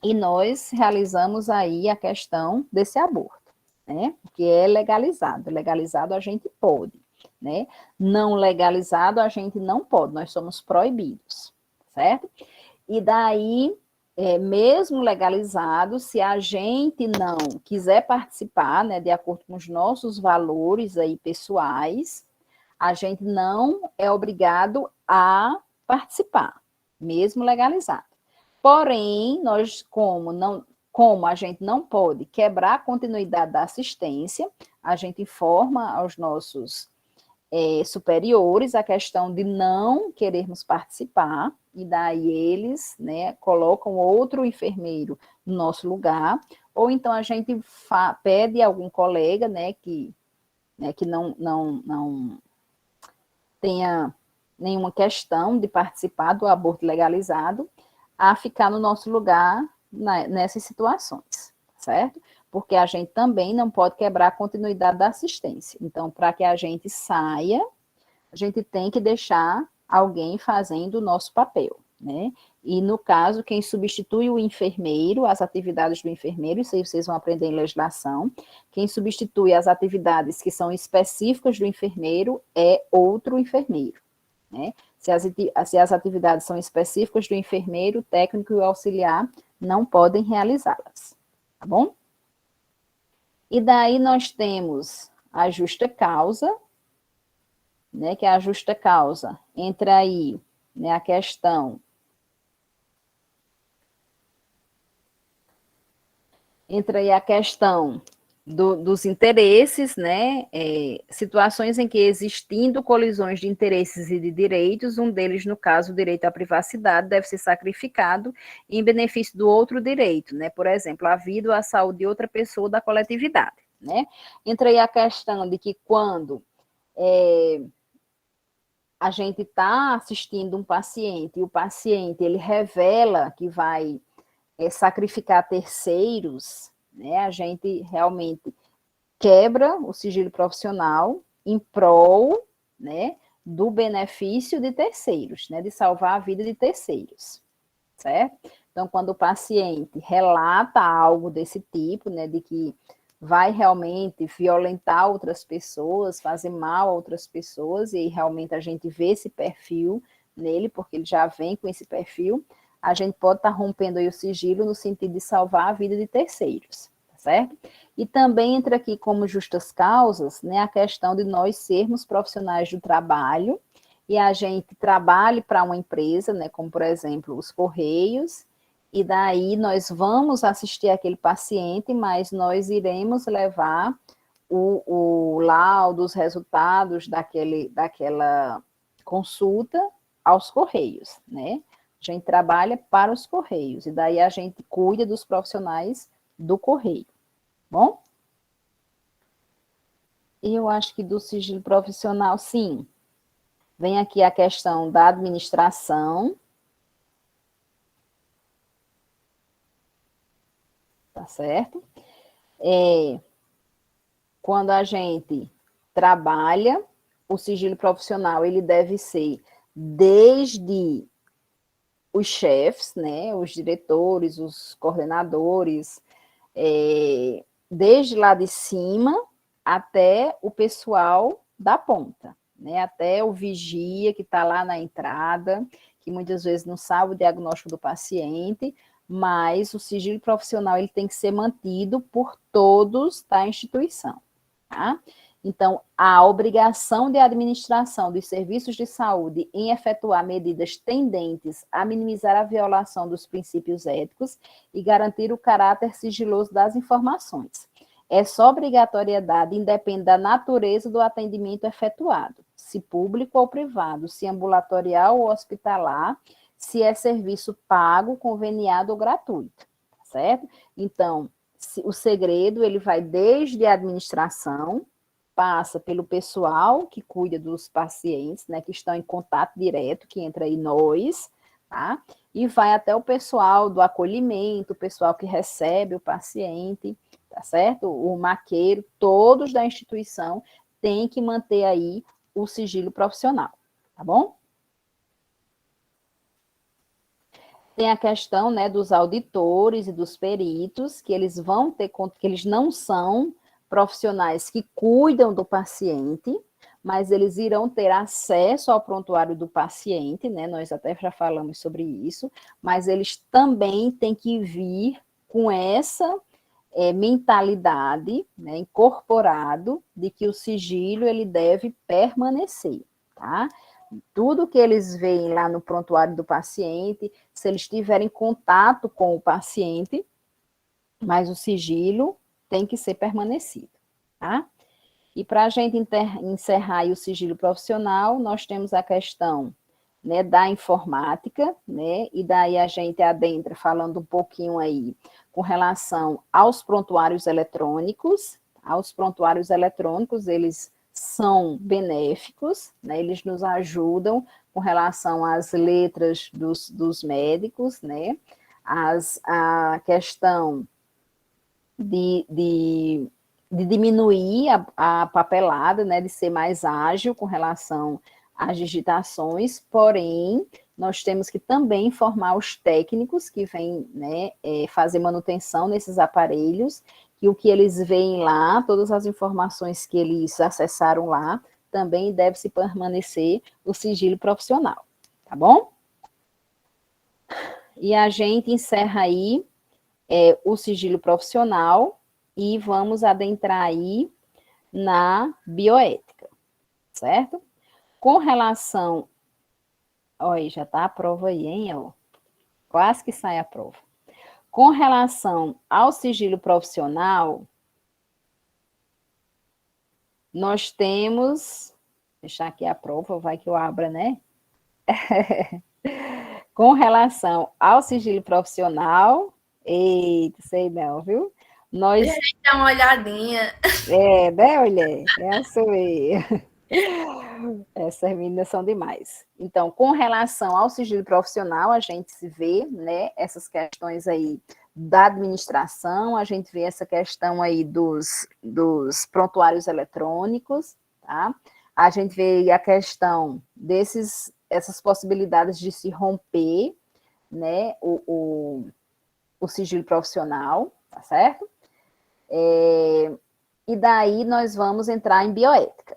e nós realizamos aí a questão desse aborto, né, que é legalizado a gente pode, né, não legalizado a gente não pode, nós somos proibidos, certo? E daí, mesmo legalizado, se a gente não quiser participar, né, de acordo com os nossos valores aí pessoais, a gente não é obrigado a participar, mesmo legalizado. Porém, nós, como a gente não pode quebrar a continuidade da assistência, a gente informa aos nossos superiores a questão de não querermos participar, e daí eles, né, colocam outro enfermeiro no nosso lugar, ou então a gente pede a algum colega, né, que não tenha nenhuma questão de participar do aborto legalizado, a ficar no nosso lugar nessas situações, certo? Porque a gente também não pode quebrar a continuidade da assistência. Então, para que a gente saia, a gente tem que deixar alguém fazendo o nosso papel, né? E, no caso, quem substitui o enfermeiro, as atividades do enfermeiro, isso aí vocês vão aprender em legislação, quem substitui as atividades que são específicas do enfermeiro é outro enfermeiro, né? Se as atividades são específicas do enfermeiro, o técnico e o auxiliar não podem realizá-las, tá bom? E daí nós temos a justa causa, né, que é a justa causa, entra aí, né, a questão entra aí a questão dos interesses, né? Situações em que existindo colisões de interesses e de direitos, um deles, no caso, o direito à privacidade, deve ser sacrificado em benefício do outro direito, né? Por exemplo, a vida ou a saúde de outra pessoa da coletividade, né? Entra aí a questão de que quando a gente está assistindo um paciente e o paciente ele revela que vai sacrificar terceiros, né? A gente realmente quebra o sigilo profissional em prol, né, do benefício de terceiros, né, de salvar a vida de terceiros, certo? Então, quando o paciente relata algo desse tipo, né, de que vai realmente violentar outras pessoas, fazer mal a outras pessoas, e realmente a gente vê esse perfil nele, porque ele já vem com esse perfil, a gente pode estar rompendo aí o sigilo no sentido de salvar a vida de terceiros, tá certo? E também entra aqui como justas causas, né, a questão de nós sermos profissionais do trabalho, e a gente trabalhe para uma empresa, né, como por exemplo os Correios, e daí nós vamos assistir aquele paciente, mas nós iremos levar o laudo, os resultados daquela consulta aos Correios, né? A gente trabalha para os Correios, e daí a gente cuida dos profissionais do Correio, bom? E eu acho que do sigilo profissional, sim, vem aqui a questão da administração, tá certo? Quando a gente trabalha, o sigilo profissional, ele deve ser desde os chefes, né, os diretores, os coordenadores, desde lá de cima até o pessoal da ponta, né, até o vigia que está lá na entrada, que muitas vezes não sabe o diagnóstico do paciente, mas o sigilo profissional ele tem que ser mantido por todos da instituição, tá? Então, a obrigação de administração dos serviços de saúde em efetuar medidas tendentes a minimizar a violação dos princípios éticos e garantir o caráter sigiloso das informações. Essa obrigatoriedade independe da natureza do atendimento efetuado, se público ou privado, se ambulatorial ou hospitalar, se é serviço pago, conveniado ou gratuito, certo? Então, o segredo, ele vai desde a administração, passa pelo pessoal que cuida dos pacientes, né, que estão em contato direto, que entra aí nós, tá? E vai até o pessoal do acolhimento, o pessoal que recebe o paciente, tá certo? O maqueiro, todos da instituição têm que manter aí o sigilo profissional, tá bom? Tem a questão, né, dos auditores e dos peritos, que eles vão ter conta, que eles não são profissionais que cuidam do paciente, mas eles irão ter acesso ao prontuário do paciente, né? Nós até já falamos sobre isso, mas eles também têm que vir com essa mentalidade, né, incorporado de que o sigilo ele deve permanecer, tá? Tudo que eles veem lá no prontuário do paciente, se eles tiverem contato com o paciente, mas o sigilo tem que ser permanecido, tá? E para a gente encerrar aí o sigilo profissional, nós temos a questão, né, da informática, né, e daí a gente adentra falando um pouquinho aí com relação aos prontuários eletrônicos. Os prontuários eletrônicos, eles são benéficos, né, eles nos ajudam com relação às letras dos médicos, né, a questão de diminuir a papelada, né, de ser mais ágil com relação às digitações, porém, nós temos que também informar os técnicos que vêm, né, fazer manutenção nesses aparelhos, que o que eles veem lá, todas as informações que eles acessaram lá, também deve se permanecer o sigilo profissional, tá bom? E a gente encerra aí o sigilo profissional e vamos adentrar aí na bioética, certo? Com relação... Olha, já está a prova aí, hein? Ó. Quase que sai a prova. Com relação ao sigilo profissional, nós temos, deixar aqui a prova, vai que eu abra, né? Com relação ao sigilo profissional, eita, sei não, viu? Nós... Deixa a gente dar uma olhadinha. Né, mulher? Essa aí. Essas meninas são demais. Então, com relação ao sigilo profissional, a gente se vê, né, essas questões aí da administração, a gente vê essa questão aí dos prontuários eletrônicos, tá? A gente vê a questão essas possibilidades de se romper, né, o sigilo profissional, tá certo? E daí nós vamos entrar em bioética,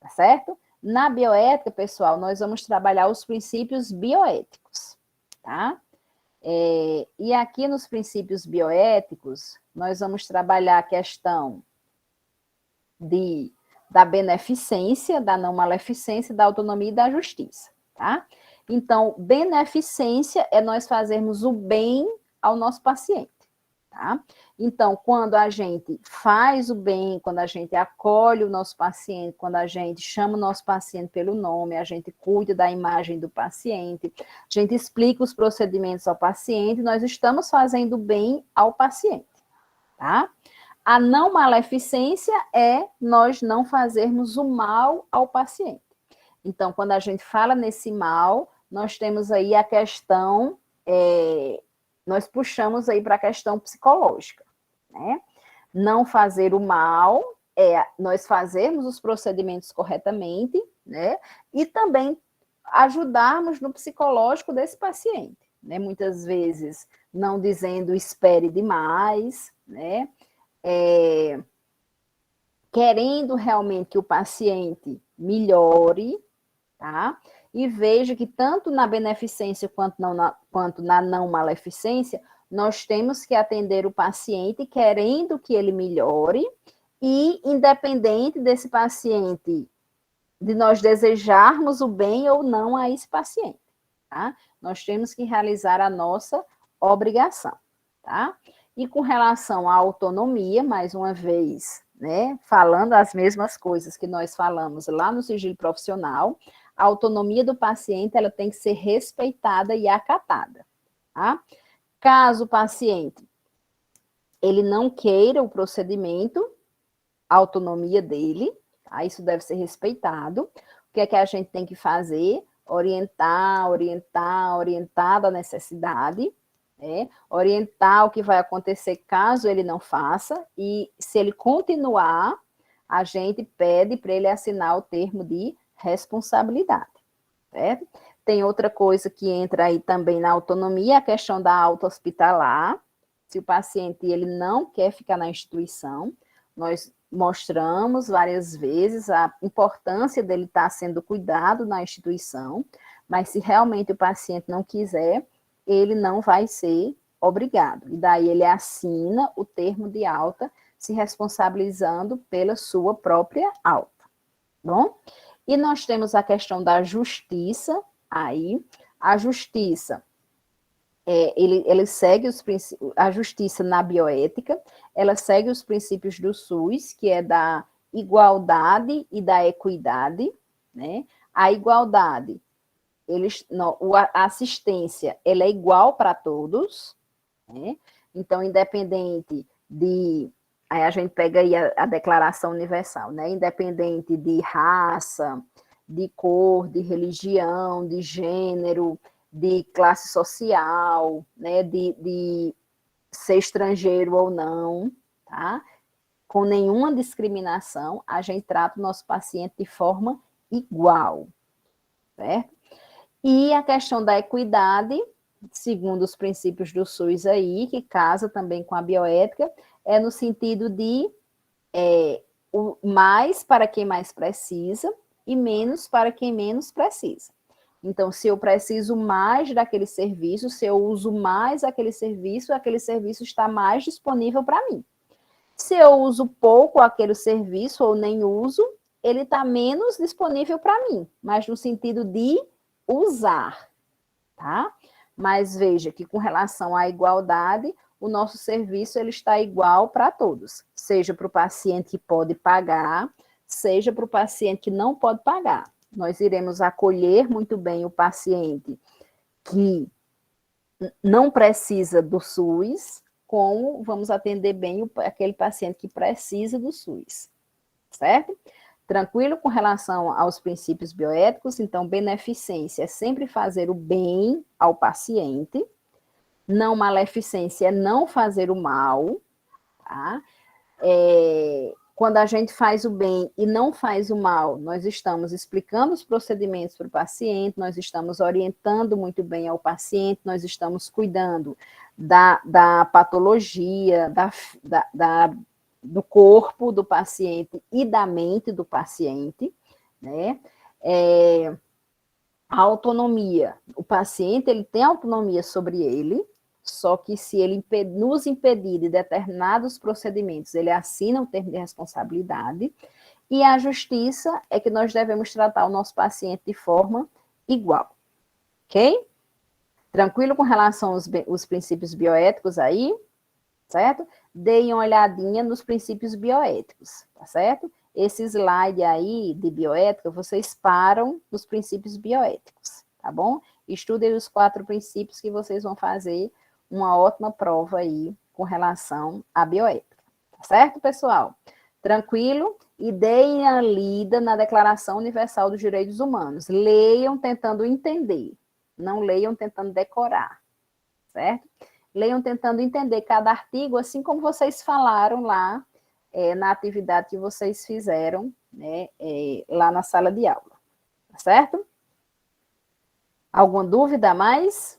tá certo? Na bioética, pessoal, nós vamos trabalhar os princípios bioéticos, tá? E aqui nos princípios bioéticos, nós vamos trabalhar a questão da beneficência, da não maleficência, da autonomia e da justiça, tá? Então, beneficência é nós fazermos o bem ao nosso paciente, tá? Então, quando a gente faz o bem, quando a gente acolhe o nosso paciente, quando a gente chama o nosso paciente pelo nome, a gente cuida da imagem do paciente, a gente explica os procedimentos ao paciente, nós estamos fazendo bem ao paciente, tá? A não maleficência é nós não fazermos o mal ao paciente. Então, quando a gente fala nesse mal, nós temos aí a questão, nós puxamos aí para a questão psicológica, né? Não fazer o mal é nós fazermos os procedimentos corretamente, né? E também ajudarmos no psicológico desse paciente, né? Muitas vezes não dizendo espere demais, né? Querendo realmente que o paciente melhore, tá? E veja que tanto na beneficência quanto na não maleficência, nós temos que atender o paciente querendo que ele melhore e independente desse paciente, de nós desejarmos o bem ou não a esse paciente, tá? Nós temos que realizar a nossa obrigação, tá? E com relação à autonomia, mais uma vez, né, falando as mesmas coisas que nós falamos lá no sigilo profissional, a autonomia do paciente, ela tem que ser respeitada e acatada, tá? Caso o paciente, ele não queira o procedimento, a autonomia dele, tá? Isso deve ser respeitado. O que é que a gente tem que fazer? Orientar da necessidade, né? Orientar o que vai acontecer caso ele não faça, e se ele continuar, a gente pede para ele assinar o termo de responsabilidade, certo? Tem outra coisa que entra aí também na autonomia, a questão da alta hospitalar. Se o paciente ele não quer ficar na instituição, nós mostramos várias vezes a importância dele estar sendo cuidado na instituição, mas se realmente o paciente não quiser, ele não vai ser obrigado. E daí ele assina o termo de alta, se responsabilizando pela sua própria alta, bom? E nós temos a questão da justiça, aí, a justiça, ele segue os princípios, a justiça na bioética, ela segue os princípios do SUS, que é da igualdade e da equidade, né? A igualdade, a assistência, ela é igual para todos, né? Então, independente de... Aí a gente pega aí a Declaração Universal, né? Independente de raça, de cor, de religião, de gênero, de classe social, né? De ser estrangeiro ou não, tá? Com nenhuma discriminação, a gente trata o nosso paciente de forma igual, certo? E a questão da equidade, segundo os princípios do SUS aí, que casa também com a bioética, é no sentido de o mais para quem mais precisa e menos para quem menos precisa. Então, se eu preciso mais daquele serviço, se eu uso mais aquele serviço está mais disponível para mim. Se eu uso pouco aquele serviço ou nem uso, ele está menos disponível para mim, mas no sentido de usar, tá? Mas veja que com relação à igualdade, o nosso serviço ele está igual para todos, seja para o paciente que pode pagar, seja para o paciente que não pode pagar. Nós iremos acolher muito bem o paciente que não precisa do SUS, como vamos atender bem aquele paciente que precisa do SUS, certo? Tranquilo com relação aos princípios bioéticos, então, beneficência é sempre fazer o bem ao paciente, não maleficência é não fazer o mal, tá? Quando a gente faz o bem e não faz o mal, nós estamos explicando os procedimentos para o paciente, nós estamos orientando muito bem ao paciente, nós estamos cuidando da patologia, do corpo do paciente e da mente do paciente, né? A autonomia, o paciente ele tem autonomia sobre ele, só que se ele nos impedir de determinados procedimentos, ele assina o termo de responsabilidade, e a justiça é que nós devemos tratar o nosso paciente de forma igual, ok? Tranquilo com relação aos princípios bioéticos aí, certo? Deem uma olhadinha nos princípios bioéticos, tá certo? Esse slide aí de bioética, vocês param nos princípios bioéticos, tá bom? Estudem os 4 princípios que vocês vão fazer uma ótima prova aí com relação à bioética, tá certo, pessoal? Tranquilo? E deem a lida na Declaração Universal dos Direitos Humanos. Leiam tentando entender, não leiam tentando decorar, certo? Leiam tentando entender cada artigo, assim como vocês falaram lá na atividade que vocês fizeram, né, lá na sala de aula, tá certo? Alguma dúvida a mais?